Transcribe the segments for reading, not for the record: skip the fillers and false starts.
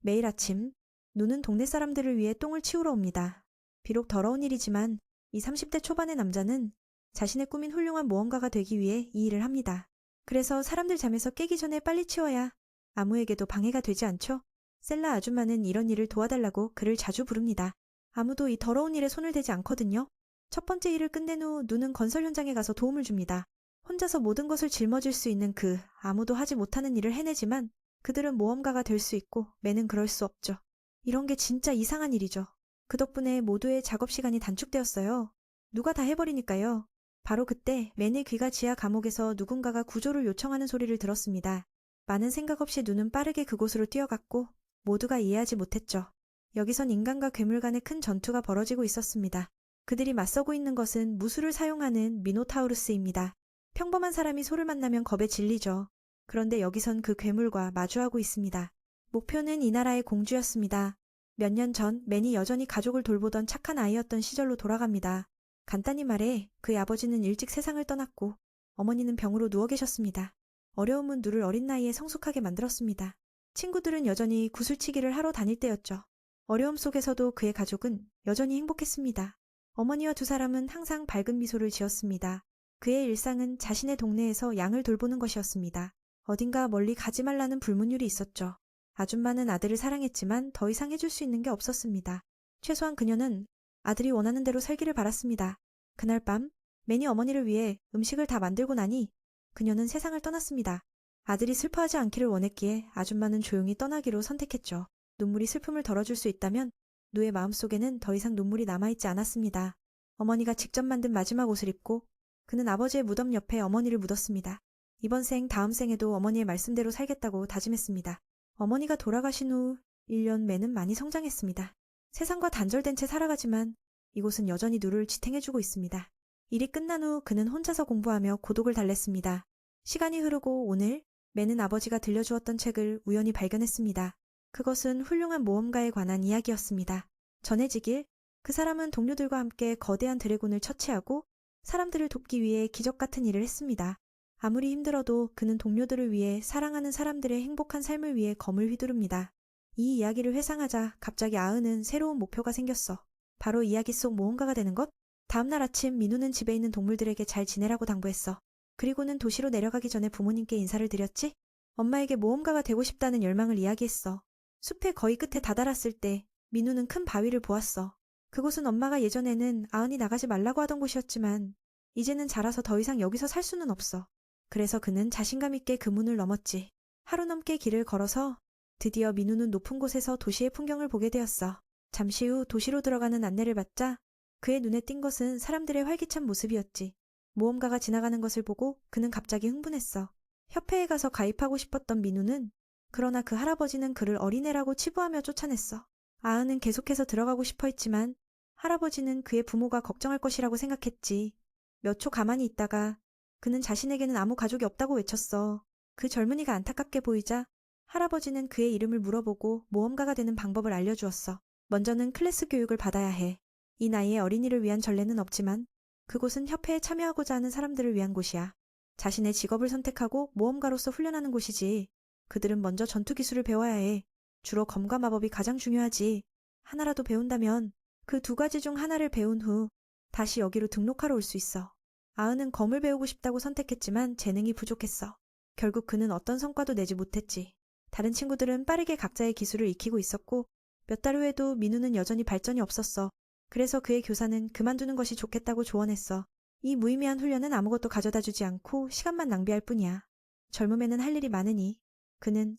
매일 아침 누는 동네 사람들을 위해 똥을 치우러 옵니다. 비록 더러운 일이지만 이 30대 초반의 남자는 자신의 꿈인 훌륭한 모험가가 되기 위해 이 일을 합니다. 그래서 사람들 잠에서 깨기 전에 빨리 치워야 아무에게도 방해가 되지 않죠. 셀라 아줌마는 이런 일을 도와달라고 그를 자주 부릅니다. 아무도 이 더러운 일에 손을 대지 않거든요. 첫 번째 일을 끝낸 후 누는 건설 현장에 가서 도움을 줍니다. 혼자서 모든 것을 짊어질 수 있는 아무도 하지 못하는 일을 해내지만 그들은 모험가가 될 수 있고 매는 그럴 수 없죠. 이런 게 진짜 이상한 일이죠. 그 덕분에 모두의 작업 시간이 단축되었어요. 누가 다 해버리니까요. 바로 그때 맨의 귀가 지하 감옥에서 누군가가 구조를 요청하는 소리를 들었습니다. 많은 생각 없이 누는 빠르게 그곳으로 뛰어갔고 모두가 이해하지 못했죠. 여기선 인간과 괴물 간의 큰 전투가 벌어지고 있었습니다. 그들이 맞서고 있는 것은 무술을 사용하는 미노타우루스입니다. 평범한 사람이 소를 만나면 겁에 질리죠. 그런데 여기선 그 괴물과 마주하고 있습니다. 목표는 이 나라의 공주였습니다. 몇 년 전 맨이 여전히 가족을 돌보던 착한 아이였던 시절로 돌아갑니다. 간단히 말해 그의 아버지는 일찍 세상을 떠났고 어머니는 병으로 누워 계셨습니다. 어려움은 누를 어린 나이에 성숙하게 만들었습니다. 친구들은 여전히 구슬치기를 하러 다닐 때였죠. 어려움 속에서도 그의 가족은 여전히 행복했습니다. 어머니와 두 사람은 항상 밝은 미소를 지었습니다. 그의 일상은 자신의 동네에서 양을 돌보는 것이었습니다. 어딘가 멀리 가지 말라는 불문율이 있었죠. 아줌마는 아들을 사랑했지만 더 이상 해줄 수 있는 게 없었습니다. 최소한 그녀는 아들이 원하는 대로 살기를 바랐습니다. 그날 밤 맨이 어머니를 위해 음식을 다 만들고 나니 그녀는 세상을 떠났습니다. 아들이 슬퍼하지 않기를 원했기에 아줌마는 조용히 떠나기로 선택했죠. 눈물이 슬픔을 덜어줄 수 있다면 누의 마음속에는 더 이상 눈물이 남아있지 않았습니다. 어머니가 직접 만든 마지막 옷을 입고 그는 아버지의 무덤 옆에 어머니를 묻었습니다. 이번 생, 다음 생에도 어머니의 말씀대로 살겠다고 다짐했습니다. 어머니가 돌아가신 후 1년 맨은 많이 성장했습니다. 세상과 단절된 채 살아가지만 이곳은 여전히 누를 지탱해주고 있습니다. 일이 끝난 후 그는 혼자서 공부하며 고독을 달랬습니다. 시간이 흐르고 오늘 맨은 아버지가 들려주었던 책을 우연히 발견했습니다. 그것은 훌륭한 모험가에 관한 이야기였습니다. 전해지길 그 사람은 동료들과 함께 거대한 드래곤을 처치하고 사람들을 돕기 위해 기적 같은 일을 했습니다. 아무리 힘들어도 그는 동료들을 위해 사랑하는 사람들의 행복한 삶을 위해 검을 휘두릅니다. 이 이야기를 회상하자 갑자기 아은은 새로운 목표가 생겼어. 바로 이야기 속 모험가가 되는 것? 다음날 아침 민우는 집에 있는 동물들에게 잘 지내라고 당부했어. 그리고는 도시로 내려가기 전에 부모님께 인사를 드렸지? 엄마에게 모험가가 되고 싶다는 열망을 이야기했어. 숲의 거의 끝에 다다랐을 때 민우는 큰 바위를 보았어. 그곳은 엄마가 예전에는 아은이 나가지 말라고 하던 곳이었지만 이제는 자라서 더 이상 여기서 살 수는 없어. 그래서 그는 자신감 있게 그 문을 넘었지. 하루 넘게 길을 걸어서 드디어 민우는 높은 곳에서 도시의 풍경을 보게 되었어. 잠시 후 도시로 들어가는 안내를 받자 그의 눈에 띈 것은 사람들의 활기찬 모습이었지. 모험가가 지나가는 것을 보고 그는 갑자기 흥분했어. 협회에 가서 가입하고 싶었던 민우는 그러나 그 할아버지는 그를 어린애라고 치부하며 쫓아냈어. 아은은 계속해서 들어가고 싶어 했지만 할아버지는 그의 부모가 걱정할 것이라고 생각했지. 몇 초 가만히 있다가 그는 자신에게는 아무 가족이 없다고 외쳤어. 그 젊은이가 안타깝게 보이자 할아버지는 그의 이름을 물어보고 모험가가 되는 방법을 알려주었어. 먼저는 클래스 교육을 받아야 해. 이 나이에 어린이를 위한 전례는 없지만 그곳은 협회에 참여하고자 하는 사람들을 위한 곳이야. 자신의 직업을 선택하고 모험가로서 훈련하는 곳이지. 그들은 먼저 전투 기술을 배워야 해. 주로 검과 마법이 가장 중요하지. 하나라도 배운다면 그 두 가지 중 하나를 배운 후 다시 여기로 등록하러 올 수 있어. 아은은 검을 배우고 싶다고 선택했지만 재능이 부족했어. 결국 그는 어떤 성과도 내지 못했지. 다른 친구들은 빠르게 각자의 기술을 익히고 있었고 몇 달 후에도 민우는 여전히 발전이 없었어. 그래서 그의 교사는 그만두는 것이 좋겠다고 조언했어. 이 무의미한 훈련은 아무것도 가져다 주지 않고 시간만 낭비할 뿐이야. 젊음에는 할 일이 많으니 그는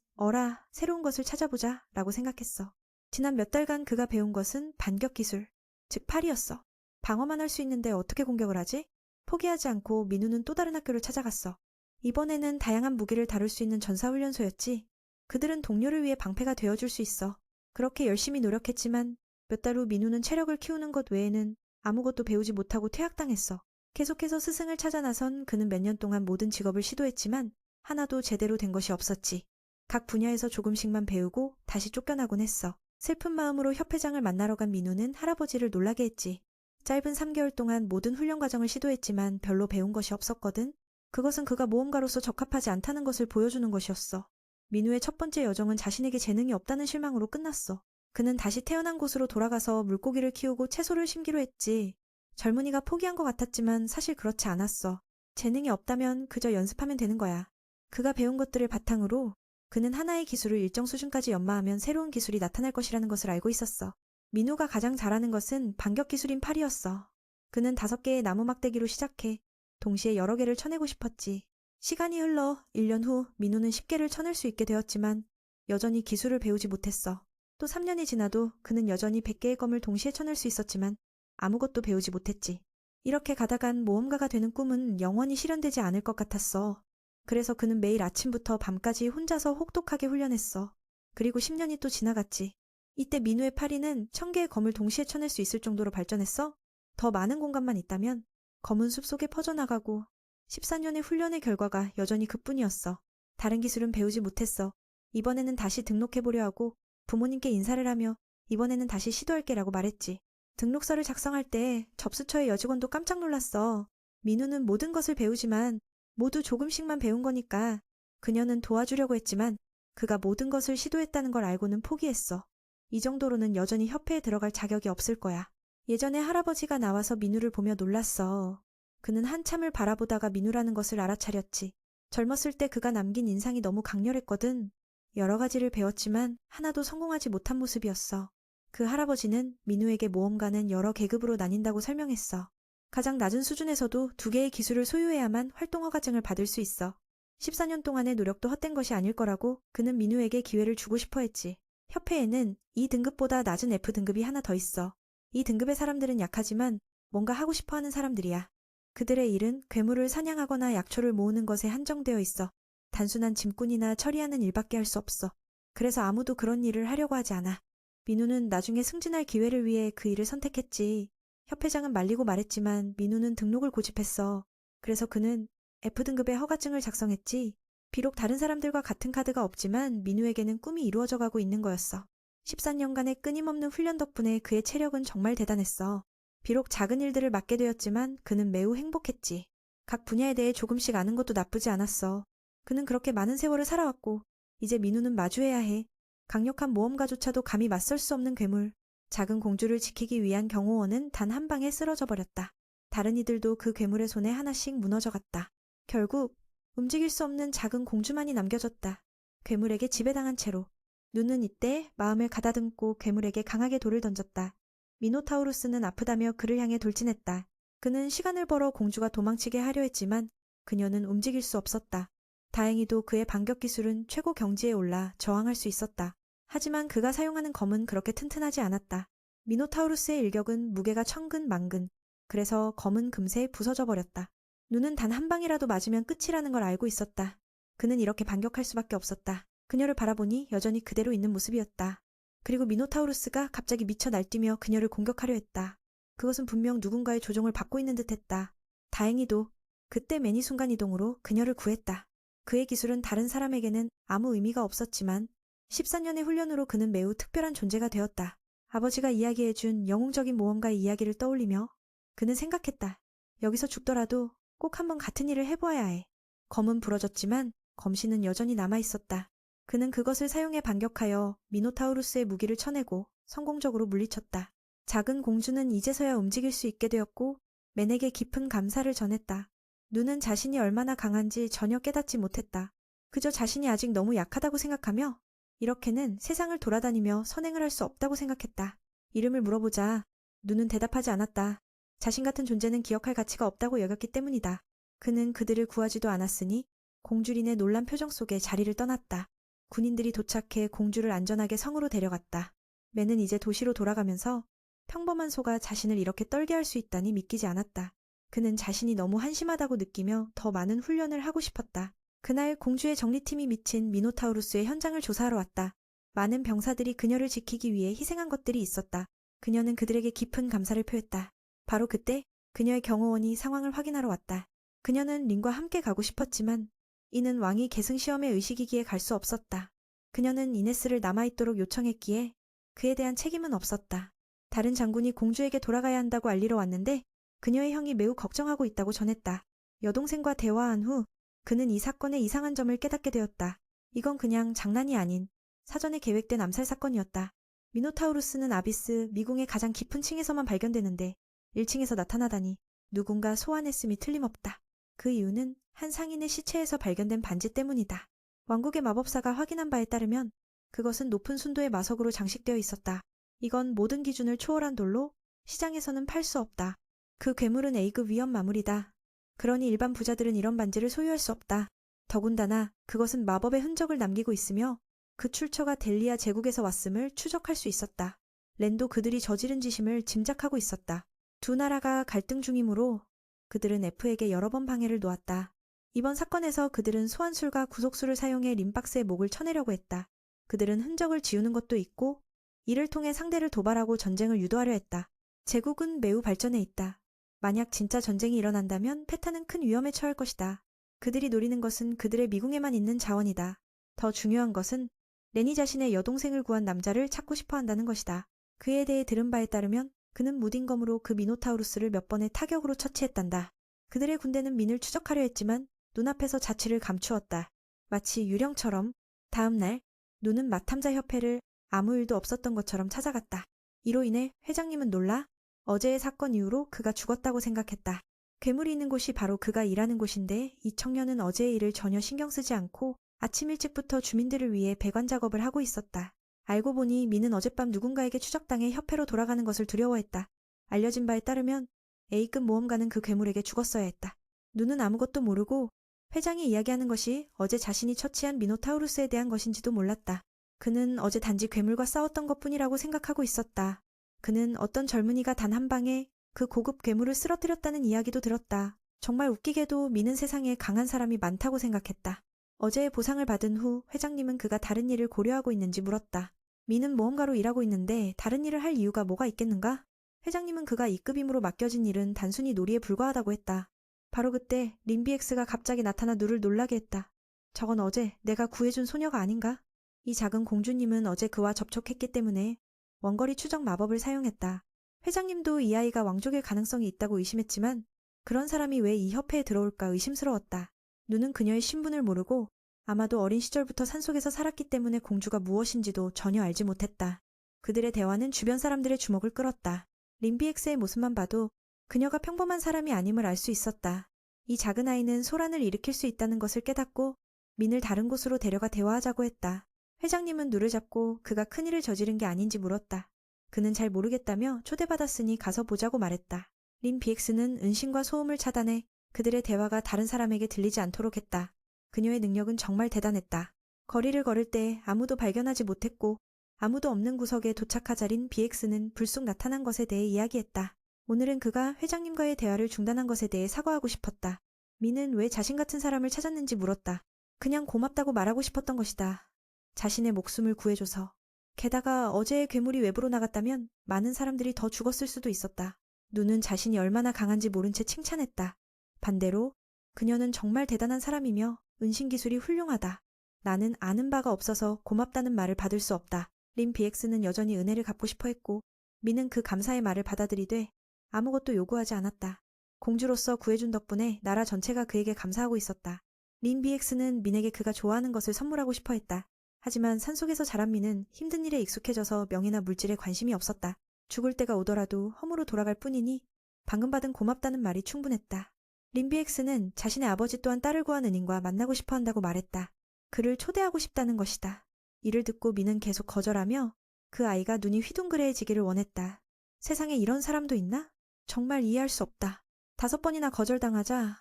새로운 것을 찾아보자 라고 생각했어. 지난 몇 달간 그가 배운 것은 반격 기술, 즉 팔이었어. 방어만 할 수 있는데 어떻게 공격을 하지? 포기하지 않고 민우는 또 다른 학교를 찾아갔어. 이번에는 다양한 무기를 다룰 수 있는 전사훈련소였지. 그들은 동료를 위해 방패가 되어줄 수 있어. 그렇게 열심히 노력했지만 몇 달 후 민우는 체력을 키우는 것 외에는 아무것도 배우지 못하고 퇴학당했어. 계속해서 스승을 찾아 나선 그는 몇 년 동안 모든 직업을 시도했지만 하나도 제대로 된 것이 없었지. 각 분야에서 조금씩만 배우고 다시 쫓겨나곤 했어. 슬픈 마음으로 협회장을 만나러 간 민우는 할아버지를 놀라게 했지. 짧은 3개월 동안 모든 훈련 과정을 시도했지만 별로 배운 것이 없었거든. 그것은 그가 모험가로서 적합하지 않다는 것을 보여주는 것이었어. 민우의 첫 번째 여정은 자신에게 재능이 없다는 실망으로 끝났어. 그는 다시 태어난 곳으로 돌아가서 물고기를 키우고 채소를 심기로 했지. 젊은이가 포기한 것 같았지만 사실 그렇지 않았어. 재능이 없다면 그저 연습하면 되는 거야. 그가 배운 것들을 바탕으로 그는 하나의 기술을 일정 수준까지 연마하면 새로운 기술이 나타날 것이라는 것을 알고 있었어. 민우가 가장 잘하는 것은 반격 기술인 팔이었어. 그는 5개의 나무 막대기로 시작해 동시에 여러 개를 쳐내고 싶었지. 시간이 흘러 1년 후 민우는 10개를 쳐낼 수 있게 되었지만 여전히 기술을 배우지 못했어. 또 3년이 지나도 그는 여전히 100개의 검을 동시에 쳐낼 수 있었지만 아무것도 배우지 못했지. 이렇게 가다간 모험가가 되는 꿈은 영원히 실현되지 않을 것 같았어. 그래서 그는 매일 아침부터 밤까지 혼자서 혹독하게 훈련했어. 그리고 10년이 또 지나갔지. 이때 민우의 파리는 1000개의 검을 동시에 쳐낼 수 있을 정도로 발전했어. 더 많은 공간만 있다면 검은 숲 속에 퍼져나가고 14년의 훈련의 결과가 여전히 그뿐이었어. 다른 기술은 배우지 못했어. 이번에는 다시 등록해보려 하고 부모님께 인사를 하며 이번에는 다시 시도할게라고 말했지. 등록서를 작성할 때 접수처의 여직원도 깜짝 놀랐어. 민우는 모든 것을 배우지만 모두 조금씩만 배운 거니까 그녀는 도와주려고 했지만 그가 모든 것을 시도했다는 걸 알고는 포기했어. 이 정도로는 여전히 협회에 들어갈 자격이 없을 거야. 예전에 할아버지가 나와서 민우를 보며 놀랐어. 그는 한참을 바라보다가 민우라는 것을 알아차렸지. 젊었을 때 그가 남긴 인상이 너무 강렬했거든. 여러 가지를 배웠지만 하나도 성공하지 못한 모습이었어. 그 할아버지는 민우에게 모험가는 여러 계급으로 나뉜다고 설명했어. 가장 낮은 수준에서도 2개의 기술을 소유해야만 활동 허가증을 받을 수 있어. 14년 동안의 노력도 헛된 것이 아닐 거라고 그는 민우에게 기회를 주고 싶어 했지. 협회에는 이 등급보다 낮은 F등급이 하나 더 있어. 이 등급의 사람들은 약하지만 뭔가 하고 싶어 하는 사람들이야. 그들의 일은 괴물을 사냥하거나 약초를 모으는 것에 한정되어 있어. 단순한 짐꾼이나 처리하는 일밖에 할 수 없어. 그래서 아무도 그런 일을 하려고 하지 않아. 민우는 나중에 승진할 기회를 위해 그 일을 선택했지. 협회장은 말리고 말했지만 민우는 등록을 고집했어. 그래서 그는 F등급의 허가증을 작성했지. 비록 다른 사람들과 같은 카드가 없지만 민우에게는 꿈이 이루어져 가고 있는 거였어. 14년간의 끊임없는 훈련 덕분에 그의 체력은 정말 대단했어. 비록 작은 일들을 맡게 되었지만 그는 매우 행복했지. 각 분야에 대해 조금씩 아는 것도 나쁘지 않았어. 그는 그렇게 많은 세월을 살아왔고 이제 민우는 마주해야 해. 강력한 모험가조차도 감히 맞설 수 없는 괴물. 작은 공주를 지키기 위한 경호원은 단 한 방에 쓰러져 버렸다. 다른 이들도 그 괴물의 손에 하나씩 무너져갔다. 결국 움직일 수 없는 작은 공주만이 남겨졌다. 괴물에게 지배당한 채로. 눈은 이때 마음을 가다듬고 괴물에게 강하게 돌을 던졌다. 미노타우루스는 아프다며 그를 향해 돌진했다. 그는 시간을 벌어 공주가 도망치게 하려 했지만 그녀는 움직일 수 없었다. 다행히도 그의 반격 기술은 최고 경지에 올라 저항할 수 있었다. 하지만 그가 사용하는 검은 그렇게 튼튼하지 않았다. 미노타우루스의 일격은 무게가 천근만근. 그래서 검은 금세 부서져 버렸다. 눈은 단 한 방이라도 맞으면 끝이라는 걸 알고 있었다. 그는 이렇게 반격할 수밖에 없었다. 그녀를 바라보니 여전히 그대로 있는 모습이었다. 그리고 미노타우루스가 갑자기 미쳐 날뛰며 그녀를 공격하려 했다. 그것은 분명 누군가의 조종을 받고 있는 듯했다. 다행히도 그때 매니 순간이동으로 그녀를 구했다. 그의 기술은 다른 사람에게는 아무 의미가 없었지만 14년의 훈련으로 그는 매우 특별한 존재가 되었다. 아버지가 이야기해준 영웅적인 모험가의 이야기를 떠올리며 그는 생각했다. 여기서 죽더라도 꼭 한번 같은 일을 해보아야 해. 검은 부러졌지만 검신은 여전히 남아있었다. 그는 그것을 사용해 반격하여 미노타우루스의 무기를 쳐내고 성공적으로 물리쳤다. 작은 공주는 이제서야 움직일 수 있게 되었고 맨에게 깊은 감사를 전했다. 눈은 자신이 얼마나 강한지 전혀 깨닫지 못했다. 그저 자신이 아직 너무 약하다고 생각하며 이렇게는 세상을 돌아다니며 선행을 할 수 없다고 생각했다. 이름을 물어보자 눈은 대답하지 않았다. 자신 같은 존재는 기억할 가치가 없다고 여겼기 때문이다. 그는 그들을 구하지도 않았으니 공주린의 놀란 표정 속에 자리를 떠났다. 군인들이 도착해 공주를 안전하게 성으로 데려갔다. 맨은 이제 도시로 돌아가면서 평범한 소가 자신을 이렇게 떨게 할 수 있다니 믿기지 않았다. 그는 자신이 너무 한심하다고 느끼며 더 많은 훈련을 하고 싶었다. 그날 공주의 정리팀이 미친 미노타우루스의 현장을 조사하러 왔다. 많은 병사들이 그녀를 지키기 위해 희생한 것들이 있었다. 그녀는 그들에게 깊은 감사를 표했다. 바로 그때 그녀의 경호원이 상황을 확인하러 왔다. 그녀는 린과 함께 가고 싶었지만 이는 왕이 계승시험의 의식이기에 갈 수 없었다. 그녀는 이네스를 남아있도록 요청했기에 그에 대한 책임은 없었다. 다른 장군이 공주에게 돌아가야 한다고 알리러 왔는데 그녀의 형이 매우 걱정하고 있다고 전했다. 여동생과 대화한 후 그는 이 사건의 이상한 점을 깨닫게 되었다. 이건 그냥 장난이 아닌 사전에 계획된 암살 사건이었다. 미노타우루스는 아비스, 미궁의 가장 깊은 층에서만 발견되는데 1층에서 나타나다니 누군가 소환했음이 틀림없다. 그 이유는 한 상인의 시체에서 발견된 반지 때문이다. 왕국의 마법사가 확인한 바에 따르면 그것은 높은 순도의 마석으로 장식되어 있었다. 이건 모든 기준을 초월한 돌로 시장에서는 팔 수 없다. 그 괴물은 A급 위험 마물이다. 그러니 일반 부자들은 이런 반지를 소유할 수 없다. 더군다나 그것은 마법의 흔적을 남기고 있으며 그 출처가 델리아 제국에서 왔음을 추적할 수 있었다. 렌도 그들이 저지른 짓임을 짐작하고 있었다. 두 나라가 갈등 중이므로 그들은 F에게 여러 번 방해를 놓았다. 이번 사건에서 그들은 소환술과 구속술을 사용해 림박스의 목을 쳐내려고 했다. 그들은 흔적을 지우는 것도 있고 이를 통해 상대를 도발하고 전쟁을 유도하려 했다. 제국은 매우 발전해 있다. 만약 진짜 전쟁이 일어난다면 페타는 큰 위험에 처할 것이다. 그들이 노리는 것은 그들의 미궁에만 있는 자원이다. 더 중요한 것은 레니 자신의 여동생을 구한 남자를 찾고 싶어 한다는 것이다. 그에 대해 들은 바에 따르면 그는 무딘검으로 그 미노타우루스를 몇 번의 타격으로 처치했단다. 그들의 군대는 민을 추적하려 했지만 눈앞에서 자취를 감추었다. 마치 유령처럼 다음 날 눈은 마탐자 협회를 아무 일도 없었던 것처럼 찾아갔다. 이로 인해 회장님은 놀라 어제의 사건 이후로 그가 죽었다고 생각했다. 괴물이 있는 곳이 바로 그가 일하는 곳인데 이 청년은 어제의 일을 전혀 신경 쓰지 않고 아침 일찍부터 주민들을 위해 배관 작업을 하고 있었다. 알고 보니 민은 어젯밤 누군가에게 추적당해 협회로 돌아가는 것을 두려워했다. 알려진 바에 따르면 A급 모험가는 그 괴물에게 죽었어야 했다. 눈은 아무것도 모르고 회장이 이야기하는 것이 어제 자신이 처치한 미노타우루스에 대한 것인지도 몰랐다. 그는 어제 단지 괴물과 싸웠던 것뿐이라고 생각하고 있었다. 그는 어떤 젊은이가 단 한 방에 그 고급 괴물을 쓰러뜨렸다는 이야기도 들었다. 정말 웃기게도 민은 세상에 강한 사람이 많다고 생각했다. 어제의 보상을 받은 후 회장님은 그가 다른 일을 고려하고 있는지 물었다. 민은 모험가로 일하고 있는데 다른 일을 할 이유가 뭐가 있겠는가? 회장님은 그가 2급임으로 맡겨진 일은 단순히 놀이에 불과하다고 했다. 바로 그때 림비엑스가 갑자기 나타나 누를 놀라게 했다. 저건 어제 내가 구해준 소녀가 아닌가? 이 작은 공주님은 어제 그와 접촉했기 때문에 원거리 추적 마법을 사용했다. 회장님도 이 아이가 왕족일 가능성이 있다고 의심했지만 그런 사람이 왜 이 협회에 들어올까 의심스러웠다. 누는 그녀의 신분을 모르고 아마도 어린 시절부터 산속에서 살았기 때문에 공주가 무엇인지도 전혀 알지 못했다. 그들의 대화는 주변 사람들의 주목을 끌었다. 림비엑스의 모습만 봐도 그녀가 평범한 사람이 아님을 알 수 있었다. 이 작은 아이는 소란을 일으킬 수 있다는 것을 깨닫고 민을 다른 곳으로 데려가 대화하자고 했다. 회장님은 누를 잡고 그가 큰일을 저지른 게 아닌지 물었다. 그는 잘 모르겠다며 초대받았으니 가서 보자고 말했다. 림비엑스는 은신과 소음을 차단해 그들의 대화가 다른 사람에게 들리지 않도록 했다. 그녀의 능력은 정말 대단했다. 거리를 걸을 때 아무도 발견하지 못했고 아무도 없는 구석에 도착하자린 BX는 불쑥 나타난 것에 대해 이야기했다. 오늘은 그가 회장님과의 대화를 중단한 것에 대해 사과하고 싶었다. 민은 왜 자신 같은 사람을 찾았는지 물었다. 그냥 고맙다고 말하고 싶었던 것이다. 자신의 목숨을 구해줘서. 게다가 어제의 괴물이 외부로 나갔다면 많은 사람들이 더 죽었을 수도 있었다. 누는 자신이 얼마나 강한지 모른 채 칭찬했다. 반대로 그녀는 정말 대단한 사람이며 은신기술이 훌륭하다. 나는 아는 바가 없어서 고맙다는 말을 받을 수 없다. 림 BX는 여전히 은혜를 갚고 싶어 했고 민은 그 감사의 말을 받아들이되 아무것도 요구하지 않았다. 공주로서 구해준 덕분에 나라 전체가 그에게 감사하고 있었다. 림 BX는 민에게 그가 좋아하는 것을 선물하고 싶어 했다. 하지만 산속에서 자란 민은 힘든 일에 익숙해져서 명예나 물질에 관심이 없었다. 죽을 때가 오더라도 험으로 돌아갈 뿐이니 방금 받은 고맙다는 말이 충분했다. 림비엑스는 자신의 아버지 또한 딸을 구한 은인과 만나고 싶어 한다고 말했다. 그를 초대하고 싶다는 것이다. 이를 듣고 민은 계속 거절하며 그 아이가 눈이 휘둥그레해지기를 원했다. 세상에 이런 사람도 있나? 정말 이해할 수 없다. 5번이나 거절당하자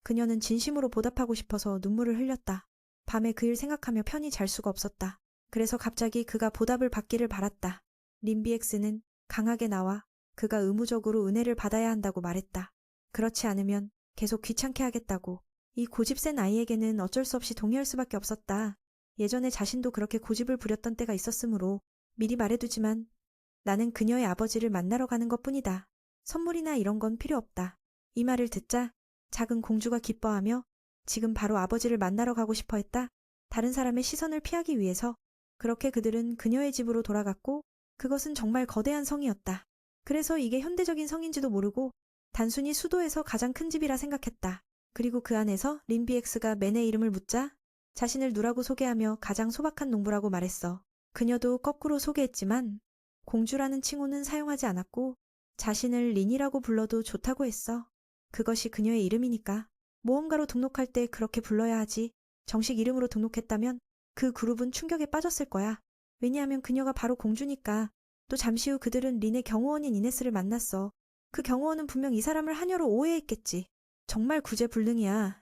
그녀는 진심으로 보답하고 싶어서 눈물을 흘렸다. 밤에 그 일 생각하며 편히 잘 수가 없었다. 그래서 갑자기 그가 보답을 받기를 바랐다. 림비엑스는 강하게 나와 그가 의무적으로 은혜를 받아야 한다고 말했다. 그렇지 않으면 계속 귀찮게 하겠다고. 이 고집센 아이에게는 어쩔 수 없이 동의할 수밖에 없었다. 예전에 자신도 그렇게 고집을 부렸던 때가 있었으므로 미리 말해두지만 나는 그녀의 아버지를 만나러 가는 것뿐이다. 선물이나 이런 건 필요 없다. 이 말을 듣자 작은 공주가 기뻐하며 지금 바로 아버지를 만나러 가고 싶어 했다. 다른 사람의 시선을 피하기 위해서. 그렇게 그들은 그녀의 집으로 돌아갔고 그것은 정말 거대한 성이었다. 그래서 이게 현대적인 성인지도 모르고 단순히 수도에서 가장 큰 집이라 생각했다. 그리고 그 안에서 림비엑스가 맨의 이름을 묻자 자신을 누라고 소개하며 가장 소박한 농부라고 말했어. 그녀도 거꾸로 소개했지만 공주라는 칭호는 사용하지 않았고 자신을 린이라고 불러도 좋다고 했어. 그것이 그녀의 이름이니까. 모험가로 등록할 때 그렇게 불러야 하지. 정식 이름으로 등록했다면 그 그룹은 충격에 빠졌을 거야. 왜냐하면 그녀가 바로 공주니까. 또 잠시 후 그들은 린의 경호원인 이네스를 만났어. 그 경호원은 분명 이 사람을 하녀로 오해했겠지. 정말 구제불능이야.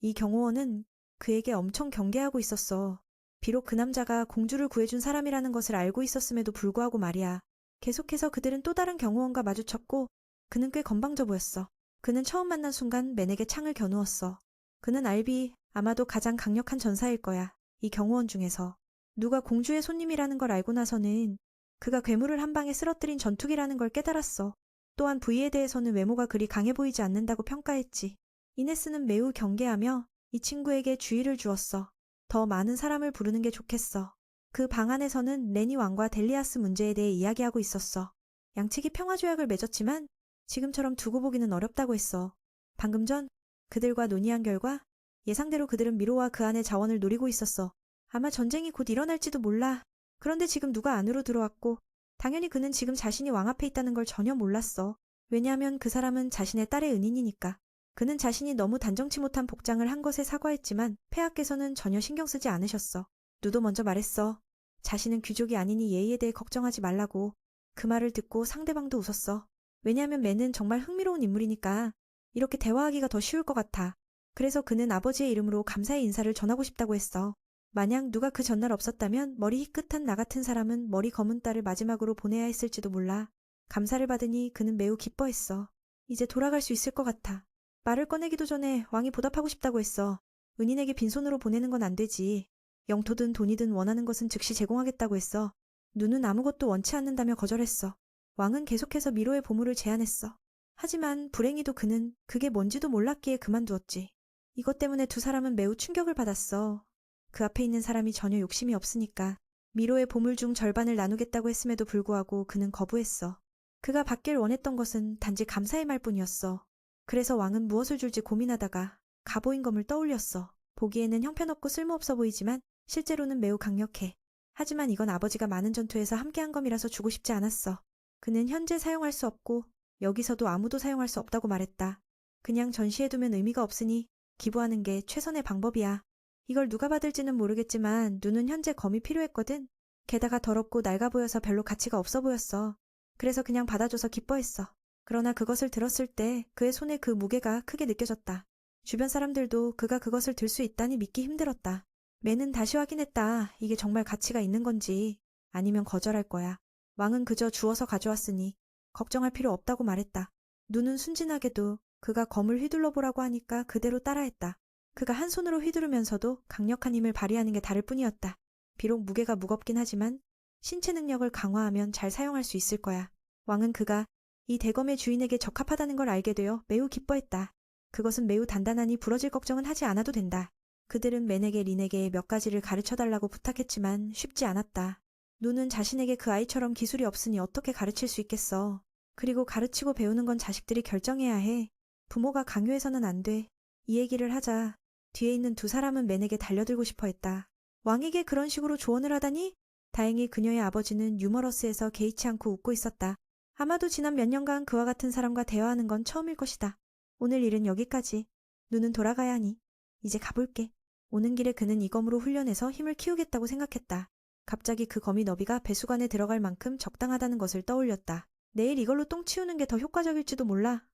이 경호원은 그에게 엄청 경계하고 있었어. 비록 그 남자가 공주를 구해준 사람이라는 것을 알고 있었음에도 불구하고 말이야. 계속해서 그들은 또 다른 경호원과 마주쳤고 그는 꽤 건방져 보였어. 그는 처음 만난 순간 맨에게 창을 겨누었어. 그는 알비, 아마도 가장 강력한 전사일 거야. 이 경호원 중에서. 누가 공주의 손님이라는 걸 알고 나서는 그가 괴물을 한 방에 쓰러뜨린 전투기라는 걸 깨달았어. 또한 부이에 대해서는 외모가 그리 강해 보이지 않는다고 평가했지. 이네스는 매우 경계하며 이 친구에게 주의를 주었어. 더 많은 사람을 부르는 게 좋겠어. 그 방 안에서는 레니 왕과 델리아스 문제에 대해 이야기하고 있었어. 양측이 평화조약을 맺었지만 지금처럼 두고 보기는 어렵다고 했어. 방금 전 그들과 논의한 결과 예상대로 그들은 미로와 그 안의 자원을 노리고 있었어. 아마 전쟁이 곧 일어날지도 몰라. 그런데 지금 누가 안으로 들어왔고 당연히 그는 지금 자신이 왕 앞에 있다는 걸 전혀 몰랐어. 왜냐하면 그 사람은 자신의 딸의 은인이니까. 그는 자신이 너무 단정치 못한 복장을 한 것에 사과했지만 폐하께서는 전혀 신경 쓰지 않으셨어. 누도 먼저 말했어. 자신은 귀족이 아니니 예의에 대해 걱정하지 말라고. 그 말을 듣고 상대방도 웃었어. 왜냐하면 맨은 정말 흥미로운 인물이니까 이렇게 대화하기가 더 쉬울 것 같아. 그래서 그는 아버지의 이름으로 감사의 인사를 전하고 싶다고 했어. 만약 누가 그 전날 없었다면 머리 희끗한 나 같은 사람은 머리 검은 딸을 마지막으로 보내야 했을지도 몰라. 감사를 받으니 그는 매우 기뻐했어. 이제 돌아갈 수 있을 것 같아. 말을 꺼내기도 전에 왕이 보답하고 싶다고 했어. 은인에게 빈손으로 보내는 건 안 되지. 영토든 돈이든 원하는 것은 즉시 제공하겠다고 했어. 누는 아무것도 원치 않는다며 거절했어. 왕은 계속해서 미로의 보물을 제안했어. 하지만 불행히도 그는 그게 뭔지도 몰랐기에 그만두었지. 이것 때문에 두 사람은 매우 충격을 받았어. 그 앞에 있는 사람이 전혀 욕심이 없으니까. 미로의 보물 중 절반을 나누겠다고 했음에도 불구하고 그는 거부했어. 그가 받길 원했던 것은 단지 감사의 말뿐이었어. 그래서 왕은 무엇을 줄지 고민하다가 갑오임검을 떠올렸어. 보기에는 형편없고 쓸모없어 보이지만 실제로는 매우 강력해. 하지만 이건 아버지가 많은 전투에서 함께한 검이라서 주고 싶지 않았어. 그는 현재 사용할 수 없고 여기서도 아무도 사용할 수 없다고 말했다. 그냥 전시해두면 의미가 없으니 기부하는 게 최선의 방법이야. 이걸 누가 받을지는 모르겠지만 누는 현재 검이 필요했거든. 게다가 더럽고 낡아 보여서 별로 가치가 없어 보였어. 그래서 그냥 받아줘서 기뻐했어. 그러나 그것을 들었을 때 그의 손에 그 무게가 크게 느껴졌다. 주변 사람들도 그가 그것을 들 수 있다니 믿기 힘들었다. 맨은 다시 확인했다. 이게 정말 가치가 있는 건지 아니면 거절할 거야. 왕은 그저 주워서 가져왔으니 걱정할 필요 없다고 말했다. 누는 순진하게도 그가 검을 휘둘러 보라고 하니까 그대로 따라했다. 그가 한 손으로 휘두르면서도 강력한 힘을 발휘하는 게 다를 뿐이었다. 비록 무게가 무겁긴 하지만 신체 능력을 강화하면 잘 사용할 수 있을 거야. 왕은 그가 이 대검의 주인에게 적합하다는 걸 알게 되어 매우 기뻐했다. 그것은 매우 단단하니 부러질 걱정은 하지 않아도 된다. 그들은 맨에게 린에게 몇 가지를 가르쳐달라고 부탁했지만 쉽지 않았다. 누는 자신에게 그 아이처럼 기술이 없으니 어떻게 가르칠 수 있겠어. 그리고 가르치고 배우는 건 자식들이 결정해야 해. 부모가 강요해서는 안 돼. 이 얘기를 하자 뒤에 있는 두 사람은 맨에게 달려들고 싶어 했다. 왕에게 그런 식으로 조언을 하다니? 다행히 그녀의 아버지는 유머러스해서 개의치 않고 웃고 있었다. 아마도 지난 몇 년간 그와 같은 사람과 대화하는 건 처음일 것이다. 오늘 일은 여기까지. 누는 돌아가야 하니 이제 가볼게. 오는 길에 그는 이 검으로 훈련해서 힘을 키우겠다고 생각했다. 갑자기 그 검이 너비가 배수관에 들어갈 만큼 적당하다는 것을 떠올렸다. 내일 이걸로 똥 치우는 게 더 효과적일지도 몰라.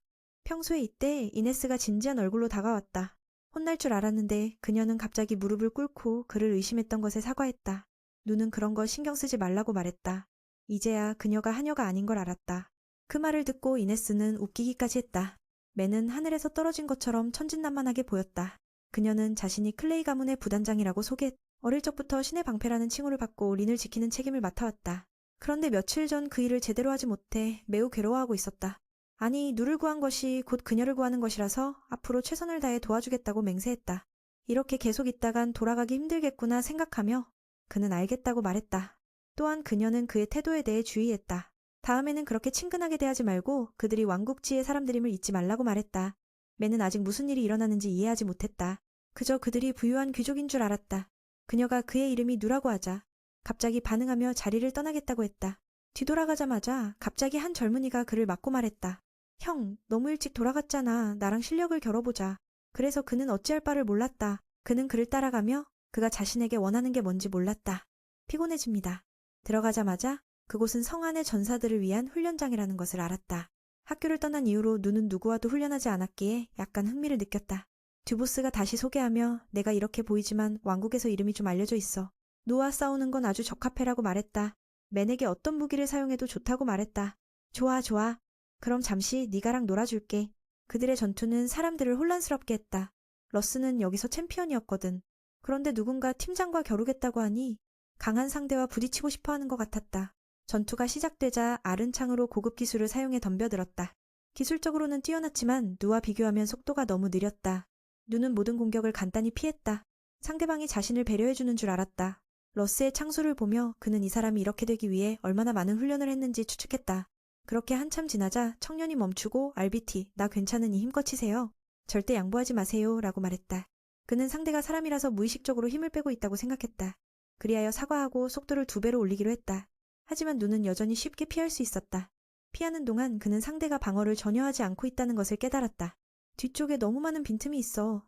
평소에 이때 이네스가 진지한 얼굴로 다가왔다. 혼날 줄 알았는데 그녀는 갑자기 무릎을 꿇고 그를 의심했던 것에 사과했다. 누는 그런 거 신경 쓰지 말라고 말했다. 이제야 그녀가 하녀가 아닌 걸 알았다. 그 말을 듣고 이네스는 웃기기까지 했다. 맨은 하늘에서 떨어진 것처럼 천진난만하게 보였다. 그녀는 자신이 클레이 가문의 부단장이라고 소개했다. 어릴 적부터 신의 방패라는 칭호를 받고 린을 지키는 책임을 맡아왔다. 그런데 며칠 전 그 일을 제대로 하지 못해 매우 괴로워하고 있었다. 아니, 누를 구한 것이 곧 그녀를 구하는 것이라서 앞으로 최선을 다해 도와주겠다고 맹세했다. 이렇게 계속 있다간 돌아가기 힘들겠구나 생각하며 그는 알겠다고 말했다. 또한 그녀는 그의 태도에 대해 주의했다. 다음에는 그렇게 친근하게 대하지 말고 그들이 왕국지의 사람들임을 잊지 말라고 말했다. 맨은 아직 무슨 일이 일어나는지 이해하지 못했다. 그저 그들이 부유한 귀족인 줄 알았다. 그녀가 그의 이름이 누라고 하자 갑자기 반응하며 자리를 떠나겠다고 했다. 뒤돌아가자마자 갑자기 한 젊은이가 그를 막고 말했다. 형, 너무 일찍 돌아갔잖아. 나랑 실력을 겨뤄보자. 그래서 그는 어찌할 바를 몰랐다. 그는 그를 따라가며 그가 자신에게 원하는 게 뭔지 몰랐다. 피곤해집니다. 들어가자마자 그곳은 성안의 전사들을 위한 훈련장이라는 것을 알았다. 학교를 떠난 이후로 누는 누구와도 훈련하지 않았기에 약간 흥미를 느꼈다. 듀보스가 다시 소개하며 내가 이렇게 보이지만 왕국에서 이름이 좀 알려져 있어. 누와 싸우는 건 아주 적합해라고 말했다. 맨에게 어떤 무기를 사용해도 좋다고 말했다. 좋아, 좋아. 그럼 잠시 네가랑 놀아줄게. 그들의 전투는 사람들을 혼란스럽게 했다. 러스는 여기서 챔피언이었거든. 그런데 누군가 팀장과 겨루겠다고 하니 강한 상대와 부딪히고 싶어 하는 것 같았다. 전투가 시작되자 아른창으로 고급 기술을 사용해 덤벼들었다. 기술적으로는 뛰어났지만 누와 비교하면 속도가 너무 느렸다. 누는 모든 공격을 간단히 피했다. 상대방이 자신을 배려해주는 줄 알았다. 러스의 창수를 보며 그는 이 사람이 이렇게 되기 위해 얼마나 많은 훈련을 했는지 추측했다. 그렇게 한참 지나자 청년이 멈추고 RBT, 나 괜찮으니 힘껏 치세요. 절대 양보하지 마세요 라고 말했다. 그는 상대가 사람이라서 무의식적으로 힘을 빼고 있다고 생각했다. 그리하여 사과하고 속도를 2배로 올리기로 했다. 하지만 누는 여전히 쉽게 피할 수 있었다. 피하는 동안 그는 상대가 방어를 전혀 하지 않고 있다는 것을 깨달았다. 뒤쪽에 너무 많은 빈틈이 있어.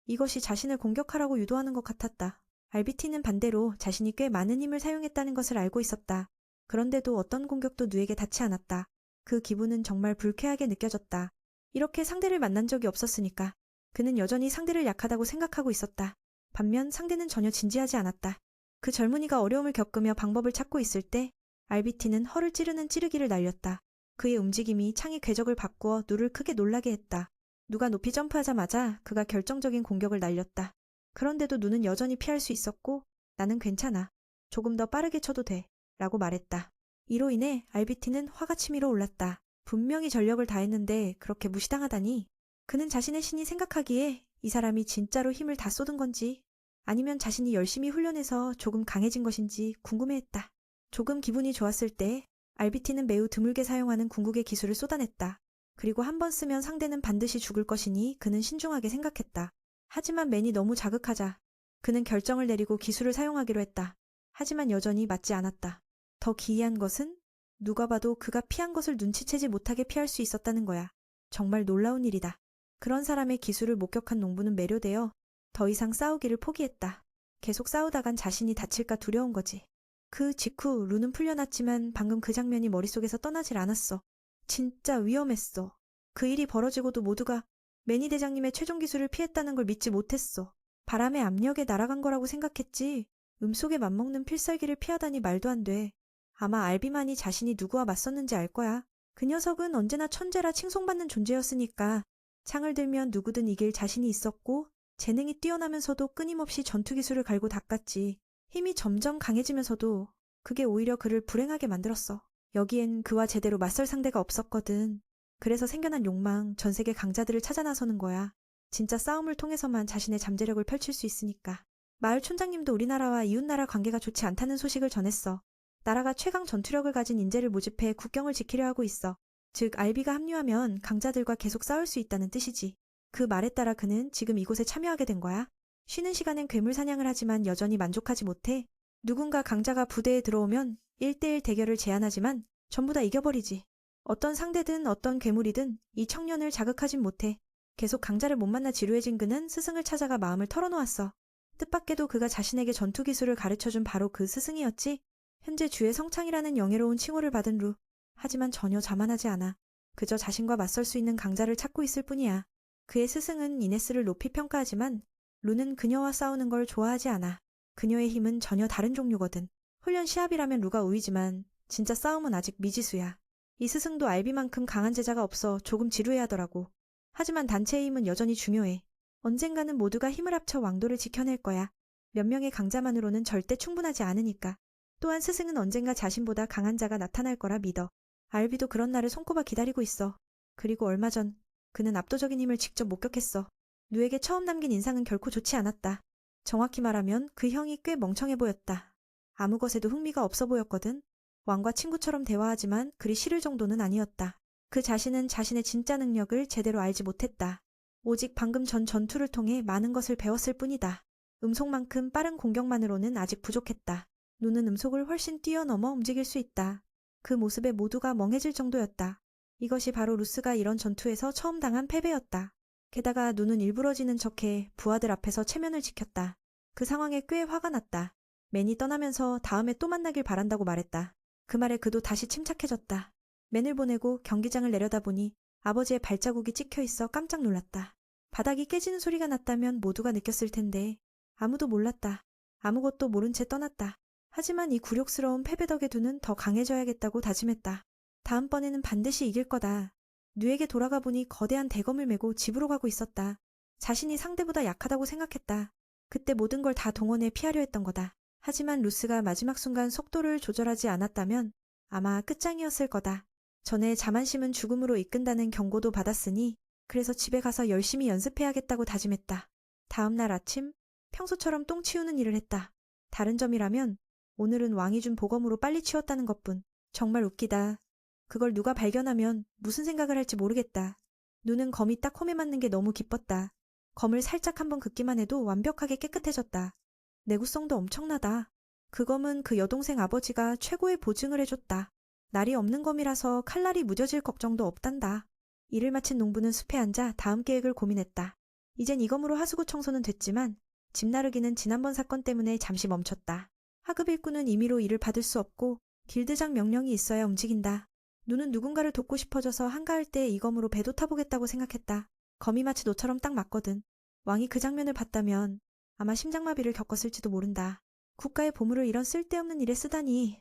이것이 자신을 공격하라고 유도하는 것 같았다. RBT는 반대로 자신이 꽤 많은 힘을 사용했다는 것을 알고 있었다. 그런데도 어떤 공격도 누에게 닿지 않았다. 그 기분은 정말 불쾌하게 느껴졌다. 이렇게 상대를 만난 적이 없었으니까. 그는 여전히 상대를 약하다고 생각하고 있었다. 반면 상대는 전혀 진지하지 않았다. 그 젊은이가 어려움을 겪으며 방법을 찾고 있을 때 RBT는 허를 찌르는 찌르기를 날렸다. 그의 움직임이 창의 궤적을 바꾸어 누를 크게 놀라게 했다. 누가 높이 점프하자마자 그가 결정적인 공격을 날렸다. 그런데도 누는 여전히 피할 수 있었고 나는 괜찮아. 조금 더 빠르게 쳐도 돼. 라고 말했다. 이로 인해 RBT는 화가 치밀어 올랐다. 분명히 전력을 다했는데 그렇게 무시당하다니. 그는 자신의 신이 생각하기에 이 사람이 진짜로 힘을 다 쏟은 건지 아니면 자신이 열심히 훈련해서 조금 강해진 것인지 궁금해했다. 조금 기분이 좋았을 때 RBT는 매우 드물게 사용하는 궁극의 기술을 쏟아냈다. 그리고 한 번 쓰면 상대는 반드시 죽을 것이니 그는 신중하게 생각했다. 하지만 맨이 너무 자극하자 그는 결정을 내리고 기술을 사용하기로 했다. 하지만 여전히 맞지 않았다. 더 기이한 것은 누가 봐도 그가 피한 것을 눈치채지 못하게 피할 수 있었다는 거야. 정말 놀라운 일이다. 그런 사람의 기술을 목격한 농부는 매료되어 더 이상 싸우기를 포기했다. 계속 싸우다간 자신이 다칠까 두려운 거지. 그 직후 루는 풀려났지만 방금 그 장면이 머릿속에서 떠나질 않았어. 진짜 위험했어. 그 일이 벌어지고도 모두가 매니 대장님의 최종 기술을 피했다는 걸 믿지 못했어. 바람의 압력에 날아간 거라고 생각했지. 음속에 맞먹는 필살기를 피하다니 말도 안 돼. 아마 알비만이 자신이 누구와 맞섰는지 알 거야. 그 녀석은 언제나 천재라 칭송받는 존재였으니까 창을 들면 누구든 이길 자신이 있었고 재능이 뛰어나면서도 끊임없이 전투 기술을 갈고 닦았지. 힘이 점점 강해지면서도 그게 오히려 그를 불행하게 만들었어. 여기엔 그와 제대로 맞설 상대가 없었거든. 그래서 생겨난 욕망, 전 세계 강자들을 찾아 나서는 거야. 진짜 싸움을 통해서만 자신의 잠재력을 펼칠 수 있으니까. 마을 촌장님도 우리나라와 이웃나라 관계가 좋지 않다는 소식을 전했어. 나라가 최강 전투력을 가진 인재를 모집해 국경을 지키려 하고 있어. 즉 알비가 합류하면 강자들과 계속 싸울 수 있다는 뜻이지. 그 말에 따라 그는 지금 이곳에 참여하게 된 거야. 쉬는 시간엔 괴물 사냥을 하지만 여전히 만족하지 못해. 누군가 강자가 부대에 들어오면 1대1 대결을 제안하지만 전부 다 이겨버리지. 어떤 상대든 어떤 괴물이든 이 청년을 자극하진 못해. 계속 강자를 못 만나 지루해진 그는 스승을 찾아가 마음을 털어놓았어. 뜻밖에도 그가 자신에게 전투 기술을 가르쳐준 바로 그 스승이었지. 현재 주의 성창이라는 영예로운 칭호를 받은 루. 하지만 전혀 자만하지 않아. 그저 자신과 맞설 수 있는 강자를 찾고 있을 뿐이야. 그의 스승은 이네스를 높이 평가하지만 루는 그녀와 싸우는 걸 좋아하지 않아. 그녀의 힘은 전혀 다른 종류거든. 훈련 시합이라면 루가 우위지만 진짜 싸움은 아직 미지수야. 이 스승도 알비만큼 강한 제자가 없어 조금 지루해하더라고. 하지만 단체의 힘은 여전히 중요해. 언젠가는 모두가 힘을 합쳐 왕도를 지켜낼 거야. 몇 명의 강자만으로는 절대 충분하지 않으니까. 또한 스승은 언젠가 자신보다 강한 자가 나타날 거라 믿어. 알비도 그런 날을 손꼽아 기다리고 있어. 그리고 얼마 전 그는 압도적인 힘을 직접 목격했어. 누에게 처음 남긴 인상은 결코 좋지 않았다. 정확히 말하면 그 형이 꽤 멍청해 보였다. 아무 것에도 흥미가 없어 보였거든. 왕과 친구처럼 대화하지만 그리 싫을 정도는 아니었다. 그 자신은 자신의 진짜 능력을 제대로 알지 못했다. 오직 방금 전 전투를 통해 많은 것을 배웠을 뿐이다. 음속만큼 빠른 공격만으로는 아직 부족했다. 눈은 음속을 훨씬 뛰어넘어 움직일 수 있다. 그 모습에 모두가 멍해질 정도였다. 이것이 바로 루스가 이런 전투에서 처음 당한 패배였다. 게다가 눈은 일부러지는 척해 부하들 앞에서 체면을 지켰다. 그 상황에 꽤 화가 났다. 맨이 떠나면서 다음에 또 만나길 바란다고 말했다. 그 말에 그도 다시 침착해졌다. 맨을 보내고 경기장을 내려다보니 아버지의 발자국이 찍혀 있어 깜짝 놀랐다. 바닥이 깨지는 소리가 났다면 모두가 느꼈을 텐데 아무도 몰랐다. 아무것도 모른 채 떠났다. 하지만 이 굴욕스러운 패배 덕에 두는 더 강해져야겠다고 다짐했다. 다음번에는 반드시 이길 거다. 누에게 돌아가 보니 거대한 대검을 메고 집으로 가고 있었다. 자신이 상대보다 약하다고 생각했다. 그때 모든 걸 다 동원해 피하려 했던 거다. 하지만 루스가 마지막 순간 속도를 조절하지 않았다면 아마 끝장이었을 거다. 전에 자만심은 죽음으로 이끈다는 경고도 받았으니 그래서 집에 가서 열심히 연습해야겠다고 다짐했다. 다음 날 아침 평소처럼 똥 치우는 일을 했다. 다른 점이라면 오늘은 왕이 준 보검으로 빨리 치웠다는 것뿐. 정말 웃기다. 그걸 누가 발견하면 무슨 생각을 할지 모르겠다. 눈은 검이 딱 홈에 맞는 게 너무 기뻤다. 검을 살짝 한번 긋기만 해도 완벽하게 깨끗해졌다. 내구성도 엄청나다. 그 검은 그 여동생 아버지가 최고의 보증을 해줬다. 날이 없는 검이라서 칼날이 무뎌질 걱정도 없단다. 일을 마친 농부는 숲에 앉아 다음 계획을 고민했다. 이젠 이 검으로 하수구 청소는 됐지만 집 나르기는 지난번 사건 때문에 잠시 멈췄다. 하급 일꾼은 임의로 일을 받을 수 없고 길드장 명령이 있어야 움직인다. 눈은 누군가를 돕고 싶어져서 한가할 때 이 검으로 배도 타보겠다고 생각했다. 검이 마치 노처럼 딱 맞거든. 왕이 그 장면을 봤다면 아마 심장마비를 겪었을지도 모른다. 국가의 보물을 이런 쓸데없는 일에 쓰다니.